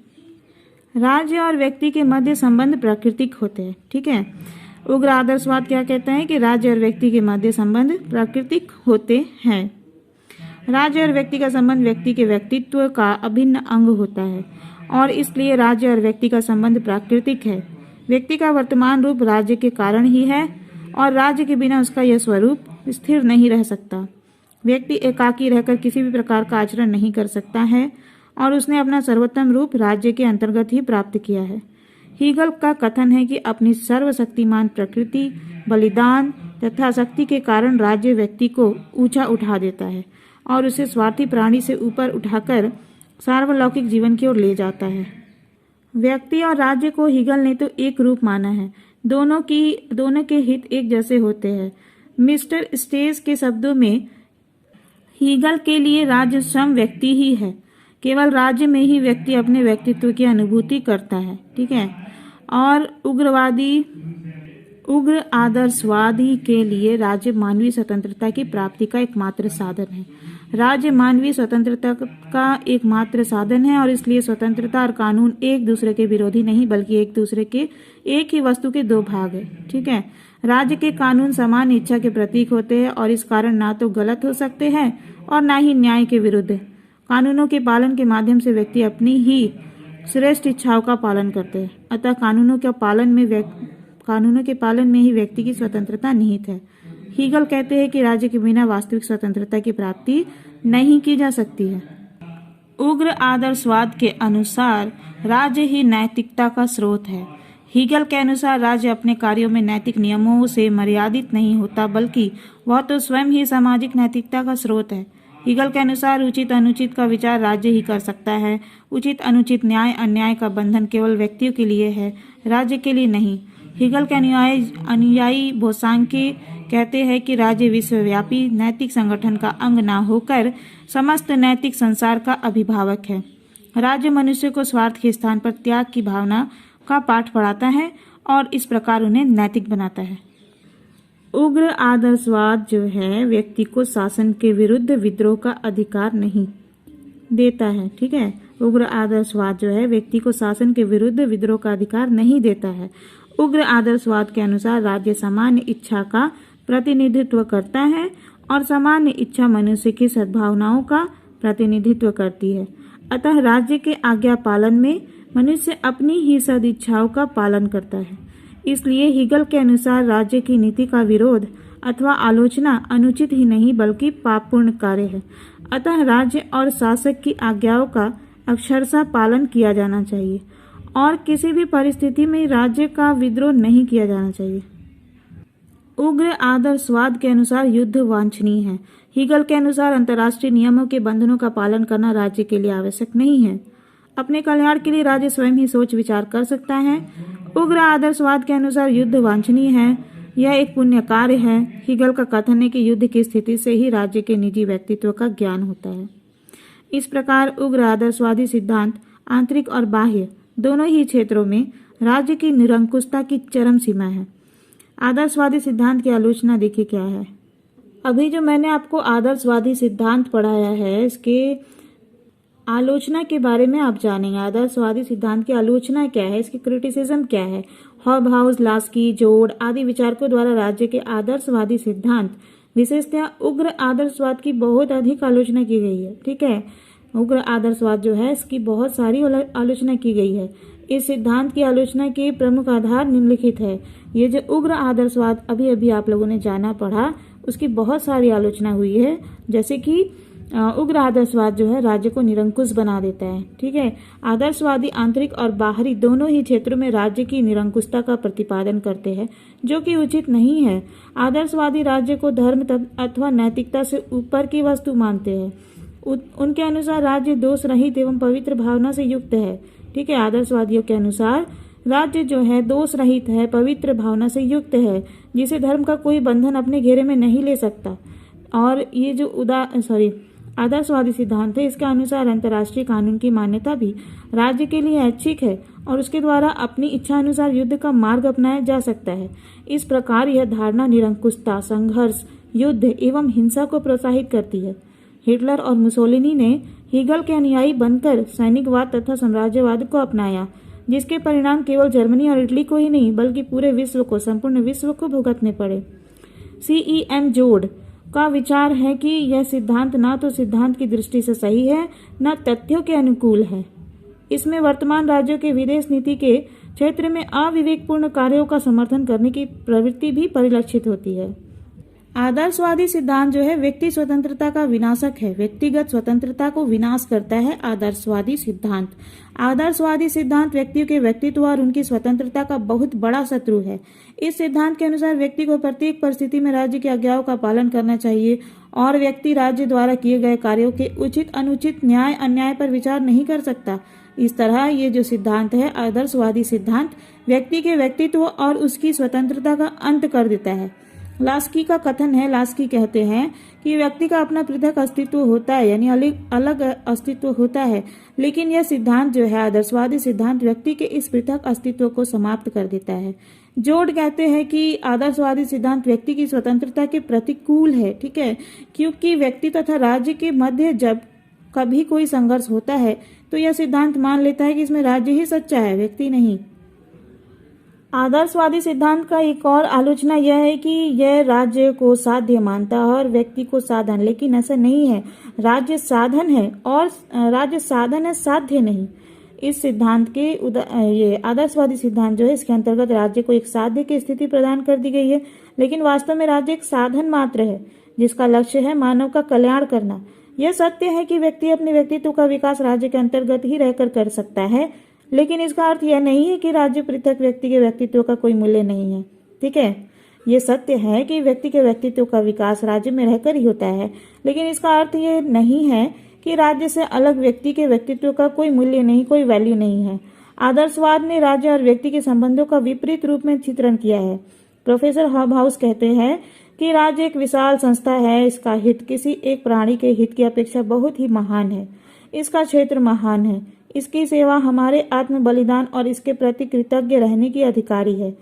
राज्य और व्यक्ति के मध्य संबंध प्राकृतिक होते हैं, ठीक है। उग्र आदर्शवाद क्या कहता है कि राज्य और व्यक्ति के मध्य संबंध प्राकृतिक होते हैं। राज्य और व्यक्ति का संबंध व्यक्ति के व्यक्तित्व का अभिन्न अंग होता है और इसलिए राज्य और व्यक्ति का संबंध प्राकृतिक है। व्यक्ति का वर्तमान रूप राज्य के कारण ही है और राज्य के बिना उसका यह स्वरूप स्थिर नहीं रह सकता। व्यक्ति एकाकी रहकर किसी भी प्रकार का आचरण नहीं कर सकता है और उसने अपना सर्वोत्तम रूप राज्य के अंतर्गत ही प्राप्त किया है। हीगल का कथन है कि अपनी सर्वशक्तिमान प्रकृति, बलिदान तथा शक्ति के कारण राज्य व्यक्ति को ऊंचा उठा देता है और उसे स्वार्थी प्राणी से ऊपर उठाकर सार्वलौकिक जीवन की ओर ले जाता है। व्यक्ति और राज्य को हीगल ने तो एक रूप माना है, दोनों के हित एक जैसे होते हैं। मिस्टर स्टेज के शब्दों में हीगल के लिए राज्य स्वयं व्यक्ति ही है, केवल राज्य में ही व्यक्ति अपने व्यक्तित्व की अनुभूति करता है, ठीक है। और उग्र आदर्शवादी के लिए राज्य मानवीय स्वतंत्रता की प्राप्ति का एकमात्र साधन है। राज्य मानवीय स्वतंत्रता का एकमात्र साधन है और इसलिए स्वतंत्रता और कानून एक दूसरे के विरोधी नहीं बल्कि एक ही वस्तु के दो भाग है, ठीक है। राज्य के कानून समान इच्छा के प्रतीक होते हैं और इस कारण ना तो गलत हो सकते हैं और ना ही न्याय के विरुद्ध। कानूनों के पालन के माध्यम से व्यक्ति अपनी ही श्रेष्ठ इच्छाओं का पालन करते हैं, अतः कानूनों के पालन में ही व्यक्ति की स्वतंत्रता निहित है। हीगल कहते हैं कि राज्य के बिना वास्तविक स्वतंत्रता की प्राप्ति नहीं की जा सकती है। उग्र आदर्शवाद के अनुसार राज्य ही नैतिकता का स्रोत है। हीगल के अनुसार राज्य अपने कार्यों में नैतिक नियमों से मर्यादित नहीं होता बल्कि वह तो स्वयं ही सामाजिक नैतिकता का स्रोत है। हीगल के अनुसार उचित अनुचित का विचार राज्य ही कर सकता है। उचित अनुचित न्याय अन्याय का बंधन केवल व्यक्तियों के लिए है, राज्य के लिए नहीं। हीगल के अनुयायी बोसांखे कहते हैं कि राज्य विश्वव्यापी नैतिक संगठन का अंग न होकर समस्त नैतिक संसार का अभिभावक है। राज्य मनुष्य को स्वार्थ के स्थान पर त्याग की भावना का पाठ पढ़ाता है और इस प्रकार उन्हें नैतिक बनाता है। उग्र आदर्शवाद जो है व्यक्ति को शासन के विरुद्ध विद्रोह का अधिकार नहीं देता है, ठीक है। उग्र आदर्शवाद जो है व्यक्ति को शासन के विरुद्ध विद्रोह का अधिकार नहीं देता है। उग्र आदर्शवाद के अनुसार राज्य सामान्य इच्छा का प्रतिनिधित्व करता है और सामान्य इच्छा मनुष्य की सद्भावनाओं का प्रतिनिधित्व करती है। अतः राज्य के आज्ञा पालन में मनुष्य अपनी ही सदिच्छाओं का पालन करता है। इसलिए हीगल के अनुसार राज्य की नीति का विरोध अथवा आलोचना अनुचित ही नहीं बल्कि पापपूर्ण कार्य है। अतः राज्य और शासक की आज्ञाओं का अक्षरशः पालन किया जाना चाहिए और किसी भी परिस्थिति में राज्य का विद्रोह नहीं किया जाना चाहिए। उग्र आदर्शवाद के अनुसार युद्ध वांछनीय है। हीगल के अनुसार अंतर्राष्ट्रीय नियमों के बंधनों का पालन करना राज्य के लिए आवश्यक नहीं है। अपने कल्याण के लिए राज्य स्वयं ही सोच विचार कर सकता है। उग्र आदर्शवाद के अनुसार युद्ध वांछनीय है, यह एक पुण्य कार्य है। हीगल का कथन है कि युद्ध की स्थिति से ही राज्य के निजी व्यक्तित्व का ज्ञान होता है। इस प्रकार उग्र आदर्शवादी सिद्धांत आंतरिक और बाह्य दोनों ही क्षेत्रों में राज्य की निरंकुशता की चरम सीमा है। आदर्शवादी सिद्धांत की आलोचना देखिए क्या है। अभी जो मैंने आपको आदर्शवादी सिद्धांत पढ़ाया है इसके आलोचना के बारे में आप जानेंगे। आदर्शवादी सिद्धांत की आलोचना क्या है, इसकी क्रिटिसिज्म क्या है। हॉबहाउस, लास्की, जोड आदि विचारकों द्वारा राज्य के आदर्शवादी सिद्धांत विशेषतः उग्र आदर्शवाद की बहुत अधिक आलोचना की गई है। ठीक है, उग्र आदर्शवाद जो है इसकी बहुत सारी आलोचना की गई है। इस सिद्धांत की आलोचना के प्रमुख आधार निम्नलिखित है। ये जो उग्र आदर्शवाद अभी अभी आप लोगों ने जाना पढ़ा, उसकी बहुत सारी आलोचना हुई है। जैसे कि उग्र आदर्शवाद जो है राज्य को निरंकुश बना देता है। ठीक है, आदर्शवादी आंतरिक और बाहरी दोनों ही क्षेत्रों में राज्य की निरंकुशता का प्रतिपादन करते हैं, जो कि उचित नहीं है। आदर्शवादी राज्य को धर्म अथवा नैतिकता से ऊपर की वस्तु मानते हैं। उनके अनुसार राज्य दोष रहित एवं पवित्र भावना से युक्त है। ठीक है, आदर्शवादियों के अनुसार राज्य जो है दोष रहित है, पवित्र भावना से युक्त है, जिसे धर्म का कोई बंधन अपने घेरे में नहीं ले सकता। और ये जो आदर्शवादी सिद्धांत है, इसके अनुसार अंतर्राष्ट्रीय कानून की मान्यता भी राज्य के लिए ऐच्छिक है और उसके द्वारा अपनी इच्छा अनुसार युद्ध का मार्ग अपनाया जा सकता है। इस प्रकार यह धारणा निरंकुशता, संघर्ष, युद्ध एवं हिंसा को प्रोत्साहित करती है। हिटलर और मुसोलिनी ने हीगल के अनुयायी बनकर सैनिकवाद तथा साम्राज्यवाद को अपनाया, जिसके परिणाम केवल जर्मनी और इटली को ही नहीं बल्कि पूरे विश्व को, संपूर्ण विश्व को भुगतने पड़े। CEM जोड का विचार है कि यह सिद्धांत न तो सिद्धांत की दृष्टि से सही है, न तथ्यों के अनुकूल है। इसमें वर्तमान राज्यों के विदेश नीति के क्षेत्र में अविवेकपूर्ण कार्यों का समर्थन करने की प्रवृत्ति भी परिलक्षित होती है। आदर्शवादी सिद्धांत जो है व्यक्ति स्वतंत्रता का विनाशक है, व्यक्तिगत स्वतंत्रता को विनाश करता है आदर्शवादी सिद्धांत। आदर्शवादी सिद्धांत व्यक्तियों के व्यक्तित्व और उनकी स्वतंत्रता का बहुत बड़ा शत्रु है। इस सिद्धांत के अनुसार व्यक्ति को प्रत्येक परिस्थिति में राज्य की आज्ञाओं का पालन करना चाहिए और व्यक्ति राज्य द्वारा किए गए कार्यों के उचित अनुचित, न्याय अन्याय पर विचार नहीं कर सकता। इस तरह ये जो सिद्धांत है, आदर्शवादी सिद्धांत, व्यक्ति के व्यक्तित्व और उसकी स्वतंत्रता का अंत कर देता है। लास्की का कथन है, लास्की कहते हैं कि व्यक्ति का अपना पृथक अस्तित्व होता है, यानी अलग अस्तित्व होता है, लेकिन यह सिद्धांत जो है आदर्शवादी सिद्धांत व्यक्ति के इस पृथक अस्तित्व को समाप्त कर देता है। जोड कहते हैं कि आदर्शवादी सिद्धांत व्यक्ति की स्वतंत्रता के प्रतिकूल है। ठीक है, क्योंकि व्यक्ति तथा राज्य के मध्य जब कभी कोई संघर्ष होता है तो यह सिद्धांत मान लेता है कि इसमें राज्य ही सच्चा है, व्यक्ति नहीं। आदर्शवादी सिद्धांत का एक और आलोचना यह है कि यह राज्य को साध्य मानता है और व्यक्ति को साधन, लेकिन ऐसा नहीं है। राज्य साधन है और राज्य साधन है, साध्य नहीं। इस सिद्धांत के ये आदर्शवादी सिद्धांत जो है, इसके अंतर्गत राज्य को एक साध्य की स्थिति प्रदान कर दी गई है, लेकिन वास्तव में राज्य एक साधन मात्र है जिसका लक्ष्य है मानव का कल्याण करना। यह सत्य है कि व्यक्ति अपने व्यक्तित्व का विकास राज्य के अंतर्गत ही रहकर कर सकता है, लेकिन इसका अर्थ यह नहीं है कि राज्य पृथक व्यक्ति के व्यक्तित्व का कोई मूल्य नहीं है। ठीक है, ये सत्य है कि व्यक्ति के व्यक्तित्व का विकास राज्य में रहकर ही होता है, लेकिन इसका अर्थ ये नहीं है कि राज्य से अलग व्यक्ति के व्यक्तित्व का कोई मूल्य नहीं, कोई वैल्यू नहीं है। आदर्शवाद ने राज्य और व्यक्ति के संबंधों का विपरीत रूप में चित्रण किया है। प्रोफेसर हॉबहाउस कहते हैं कि राज्य एक विशाल संस्था है, इसका हित किसी एक प्राणी के हित की अपेक्षा बहुत ही महान है, इसका क्षेत्र महान है, इसकी सेवा हमारे आत्म बलिदान और इसके प्रति कृतज्ञ रहने की अधिकारी है।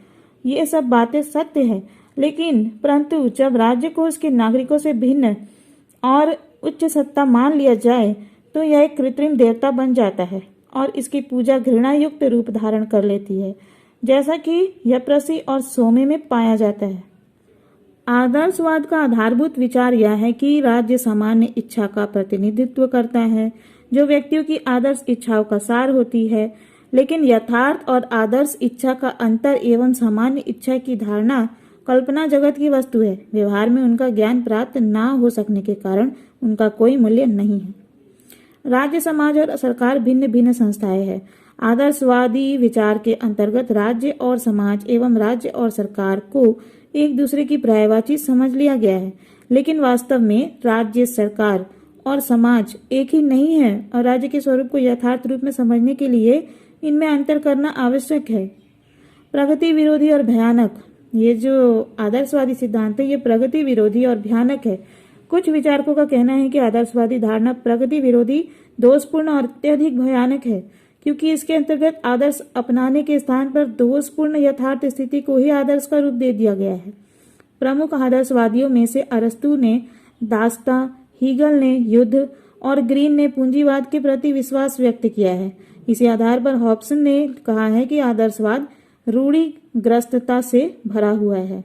ये सब बातें सत्य है, लेकिन परंतु जब राज्य को उसके नागरिकों से भिन्न और उच्च सत्ता मान लिया जाए तो यह एक कृत्रिम देवता बन जाता है और इसकी पूजा घृणा युक्त रूप धारण कर लेती है, जैसा कि यप्रसी और सोमे में पाया जाता है। आदर्शवाद का आधारभूत विचार यह है कि राज्य सामान्य इच्छा का प्रतिनिधित्व करता है, जो व्यक्तियों की आदर्श इच्छाओं का सार होती है, लेकिन यथार्थ और आदर्श इच्छा का अंतर एवं सामान्य इच्छा की धारणा कल्पना जगत की वस्तु है। व्यवहार में उनका ज्ञान प्राप्त न हो सकने के कारण उनका कोई मूल्य नहीं है। राज्य, समाज और सरकार भिन्न भिन्न संस्थाएं हैं। आदर्शवादी विचार के अंतर्गत राज्य और समाज एवं राज्य और सरकार को एक दूसरे की पर्यायवाची समझ लिया गया है, लेकिन वास्तव में राज्य, सरकार और समाज एक ही नहीं है और राज्य के स्वरूप को यथार्थ रूप में समझने के लिए इनमें अंतर करना आवश्यक है। प्रगति विरोधी और भयानक, ये जो आदर्शवादी सिद्धांत है ये प्रगति विरोधी और भयानक है। कुछ विचारकों का कहना है कि आदर्शवादी धारणा प्रगति विरोधी, दोषपूर्ण और अत्यधिक भयानक है, क्योंकि इसके अंतर्गत आदर्श अपनाने के स्थान पर दोषपूर्ण यथार्थ स्थिति को ही आदर्श का रूप दे दिया गया है। प्रमुख आदर्शवादियों में से अरस्तु ने दास्ता, हीगल ने युद्ध और ग्रीन ने पूंजीवाद के प्रति विश्वास व्यक्त किया है। इसी आधार पर हॉब्सन ने कहा है कि आदर्शवाद रूढ़िग्रस्तता से भरा हुआ है।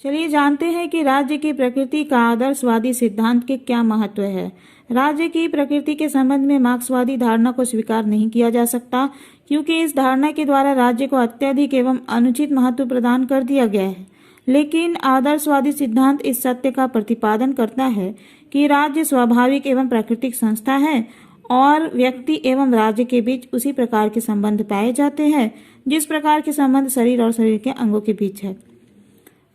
चलिए जानते हैं कि राज्य की प्रकृति का आदर्शवादी सिद्धांत के क्या महत्व है। राज्य की प्रकृति के संबंध में मार्क्सवादी धारणा को स्वीकार नहीं किया जा सकता, क्योंकि इस धारणा के द्वारा राज्य को अत्यधिक एवं अनुचित महत्व प्रदान कर दिया गया है। लेकिन आदर्शवादी सिद्धांत इस सत्य का प्रतिपादन करता है कि राज्य स्वाभाविक एवं प्राकृतिक संस्था है और व्यक्ति एवं राज्य के बीच उसी प्रकार के संबंध पाए जाते हैं जिस प्रकार के संबंध शरीर और शरीर के अंगों के बीच है।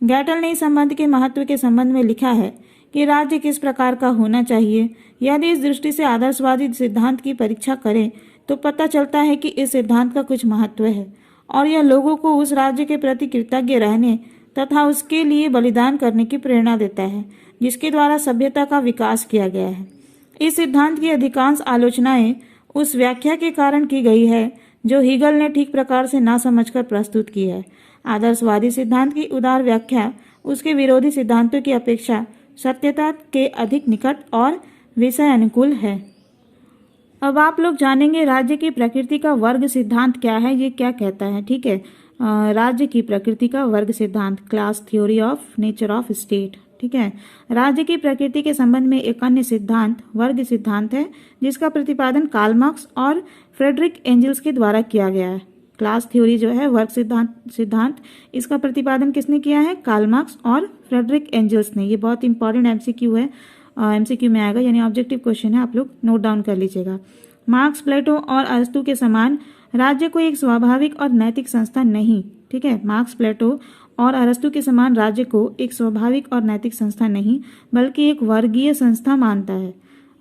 गैटल ने इस संबंध के महत्व के संबंध में लिखा है कि राज्य किस प्रकार का होना चाहिए। यदि इस दृष्टि से आदर्शवादी सिद्धांत की परीक्षा करें तो पता चलता है कि इस सिद्धांत का कुछ महत्व है और यह लोगों को उस राज्य के प्रति कृतज्ञ रहने तथा उसके लिए बलिदान करने की प्रेरणा देता है जिसके द्वारा सभ्यता का विकास किया गया है। इस सिद्धांत की अधिकांश आलोचनाएं उस व्याख्या के कारण की गई है जो हीगल ने ठीक प्रकार से ना समझकर प्रस्तुत की है। आदर्शवादी सिद्धांत की उदार व्याख्या उसके विरोधी सिद्धांतों की अपेक्षा सत्यता के अधिक निकट और विषय अनुकूल है। अब आप लोग जानेंगे राज्य की प्रकृति का वर्ग सिद्धांत क्या है, ये क्या कहता है। ठीक है, राज्य की प्रकृति का वर्ग सिद्धांत, class theory of nature of state. ठीक है, राज्य की प्रकृति के संबंध में एक अन्य सिद्धांत वर्ग सिद्धांत है जिसका प्रतिपादन कार्ल मार्क्स और फ्रेडरिक एंजल्स के द्वारा किया गया है। क्लास थ्योरी जो है वर्ग सिद्धांत इसका प्रतिपादन किसने किया है? कार्ल मार्क्स और फ्रेडरिक एंजल्स ने। ये बहुत इंपॉर्टेंट एमसीक्यू है, एमसीक्यू में आएगा, यानी ऑब्जेक्टिव क्वेश्चन है, आप लोग नोट डाउन कर लीजिएगा। मार्क्स, प्लेटो और अरस्तु के समान राज्य को एक स्वाभाविक और नैतिक संस्था नहीं, ठीक है, मार्क्स, प्लेटो और अरस्तु के समान राज्य को एक स्वाभाविक और नैतिक संस्था नहीं बल्कि एक वर्गीय संस्था मानता है।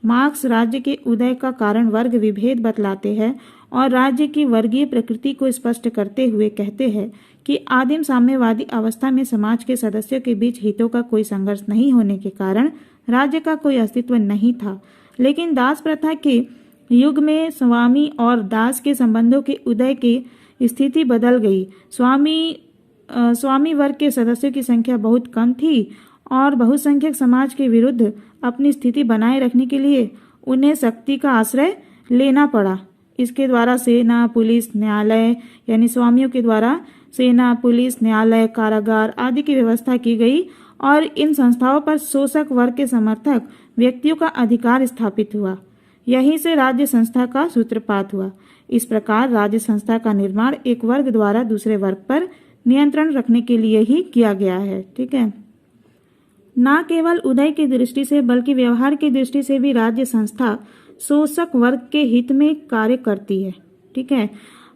मार्क्स राज्य के उदय का कारण वर्ग विभेद बतलाते हैं और राज्य की वर्गीय प्रकृति को स्पष्ट करते हुए कहते हैं कि आदिम साम्यवादी अवस्था में समाज के सदस्यों के बीच हितों का कोई संघर्ष नहीं होने के कारण राज्य का कोई अस्तित्व नहीं था। लेकिन दास प्रथा के युग में स्वामी और दास के संबंधों के उदय की स्थिति बदल गई। स्वामी वर्ग के सदस्यों की संख्या बहुत कम थी और बहुसंख्यक समाज के विरुद्ध अपनी स्थिति बनाए रखने के लिए उन्हें शक्ति का आश्रय लेना पड़ा। इसके द्वारा सेना, पुलिस, न्यायालय, यानी स्वामियों के द्वारा सेना, पुलिस, न्यायालय, कारागार आदि की व्यवस्था की गई और इन संस्थाओं पर शोषक वर्ग के समर्थक व्यक्तियों का अधिकार स्थापित हुआ। यहीं से राज्य संस्था का सूत्रपात हुआ। इस प्रकार राज्य संस्था का निर्माण एक वर्ग द्वारा दूसरे वर्ग पर नियंत्रण रखने के लिए ही किया गया है। ठीक है, न केवल उदय की दृष्टि से बल्कि व्यवहार की दृष्टि से भी राज्य संस्था शोषक वर्ग के हित में कार्य करती है। ठीक है,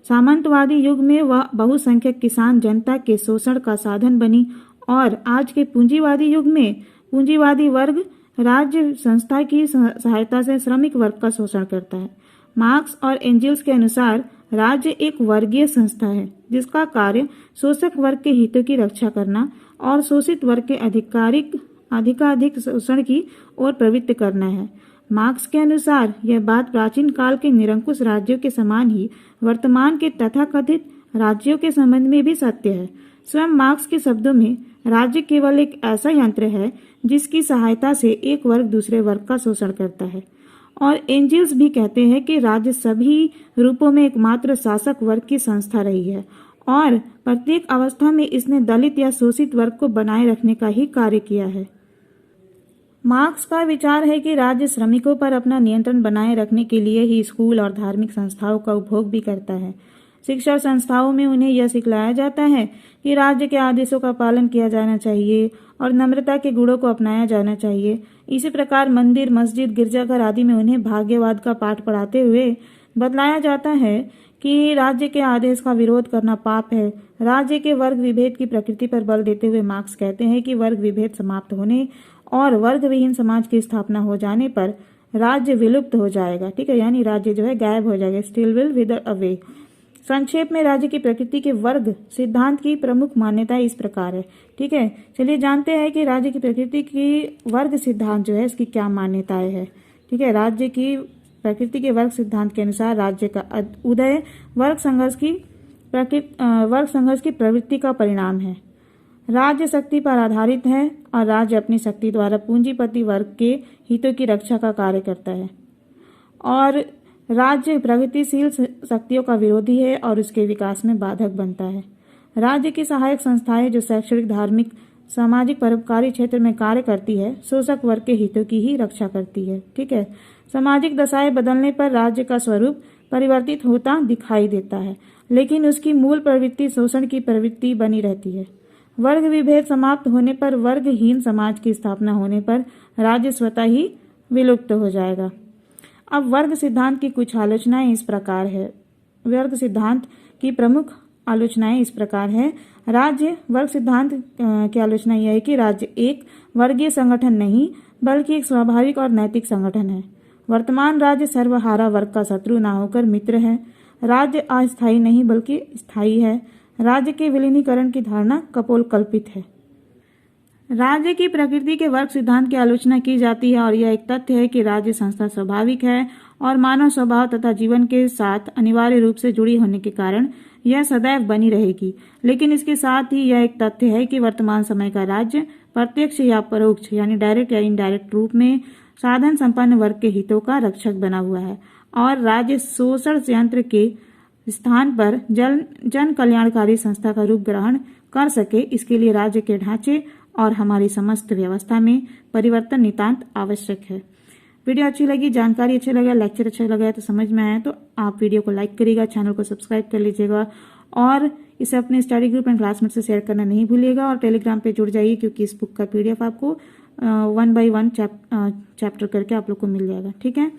सामंतवादी युग में वह बहुसंख्यक किसान जनता के शोषण का साधन बनी और आज के पूंजीवादी युग में पूंजीवादी वर्ग राज्य संस्था की सहायता से श्रमिक वर्ग का शोषण करता है। मार्क्स और एंजल्स के अनुसार राज्य एक वर्गीय संस्था है जिसका कार्य शोषक वर्ग के हितों की रक्षा करना और शोषित वर्ग के अधिकाधिक शोषण की ओर प्रवृत्त करना है। मार्क्स के अनुसार यह बात प्राचीन काल के निरंकुश राज्यों के समान ही वर्तमान के तथाकथित राज्यों के संबंध में भी सत्य है। स्वयं मार्क्स के शब्दों में राज्य केवल एक ऐसा यंत्र है जिसकी सहायता से एक वर्ग दूसरे वर्ग का शोषण करता है। और एंजल्स भी कहते हैं कि राज्य सभी रूपों में एकमात्र शासक वर्ग की संस्था रही है और प्रत्येक अवस्था में इसने दलित या शोषित वर्ग को बनाए रखने का ही कार्य किया है। मार्क्स का विचार है कि राज्य श्रमिकों पर अपना नियंत्रण बनाए रखने के लिए ही स्कूल और धार्मिक संस्थाओं का उपभोग भी करता है। शिक्षा संस्थाओं में उन्हें यह सिखलाया जाता है कि राज्य के आदेशों का पालन किया जाना चाहिए और नम्रता के गुणों को अपनाया जाना चाहिए। इसी प्रकार मंदिर, मस्जिद, गिरजाघर आदि में उन्हें भाग्यवाद का पाठ पढ़ाते हुए बतलाया जाता है कि राज्य के आदेश का विरोध करना पाप है। राज्य के वर्ग विभेद की प्रकृति पर बल देते हुए मार्क्स कहते हैं कि वर्ग विभेद समाप्त होने और वर्ग विहीन समाज की स्थापना हो जाने पर राज्य विलुप्त हो जाएगा। ठीक है, यानी राज्य जो है गायब हो जाएगा, स्टिल विल विदर अवे। संक्षेप में राज्य की प्रकृति के वर्ग सिद्धांत की प्रमुख मान्यता इस प्रकार है। ठीक है, चलिए जानते हैं कि राज्य की प्रकृति की वर्ग सिद्धांत जो है इसकी क्या मान्यताएं है। ठीक है, राज्य की प्रकृति के वर्ग सिद्धांत के अनुसार राज्य का उदय वर्ग संघर्ष की प्रवृत्ति का परिणाम है। राज्य शक्ति पर आधारित है और राज्य अपनी शक्ति द्वारा पूंजीपति वर्ग के हितों की रक्षा का कार्य करता है। और राज्य प्रगतिशील शक्तियों का विरोधी है और उसके विकास में बाधक बनता है। राज्य की सहायक संस्थाएं जो शैक्षणिक, धार्मिक, सामाजिक, परोपकारी क्षेत्र में कार्य करती है, शोषक वर्ग के हितों की ही रक्षा करती है। ठीक है। सामाजिक दशाएं बदलने पर राज्य का स्वरूप परिवर्तित होता दिखाई देता है, लेकिन उसकी मूल प्रवृत्ति शोषण की प्रवृत्ति बनी रहती है। वर्ग विभेद समाप्त होने पर, वर्गहीन समाज की स्थापना होने पर राज्य स्वतः ही विलुप्त हो जाएगा। अब वर्ग सिद्धांत की कुछ आलोचनाएं इस प्रकार है। वर्ग सिद्धांत की प्रमुख आलोचनाएं इस प्रकार है। राज्य वर्ग सिद्धांत की आलोचना यह है कि राज्य एक वर्गीय संगठन नहीं बल्कि एक स्वाभाविक और नैतिक संगठन है। वर्तमान राज्य सर्वहारा वर्ग का शत्रु ना होकर मित्र है। राज्य अस्थायी नहीं बल्कि स्थायी है। राज्य के विलीनीकरण की धारणा कपोलकल्पित है। राज्य की प्रकृति के वर्ग सिद्धांत की आलोचना की जाती है और यह एक तथ्य है कि राज्य संस्था स्वाभाविक है और मानव स्वभाव तथा जीवन के साथ अनिवार्य रूप से जुड़ी होने के कारण यह सदैव बनी रहेगी। लेकिन इसके साथ ही यह एक तथ्य है कि वर्तमान समय का राज्य प्रत्यक्ष या परोक्ष यानी डायरेक्ट या इनडायरेक्ट रूप में साधन संपन्न वर्ग के हितों का रक्षक बना हुआ है और राज्य शोषण यंत्र के स्थान पर जन कल्याणकारी संस्था का रूप ग्रहण कर सके, इसके लिए राज्य के ढांचे और हमारी समस्त व्यवस्था में परिवर्तन नितांत आवश्यक है। वीडियो अच्छी लगी, जानकारी अच्छी लगा, लेक्चर अच्छा लगा तो समझ में आया तो आप वीडियो को लाइक करिएगा, चैनल को सब्सक्राइब कर लीजिएगा और इसे अपने स्टडी ग्रुप एंड क्लासमेट से शेयर करना नहीं भूलिएगा और टेलीग्राम पे जुड़ जाइए क्योंकि इस बुक का PDF आपको 1 by 1 चैप्टर करके आप लोग को मिल जाएगा। ठीक है।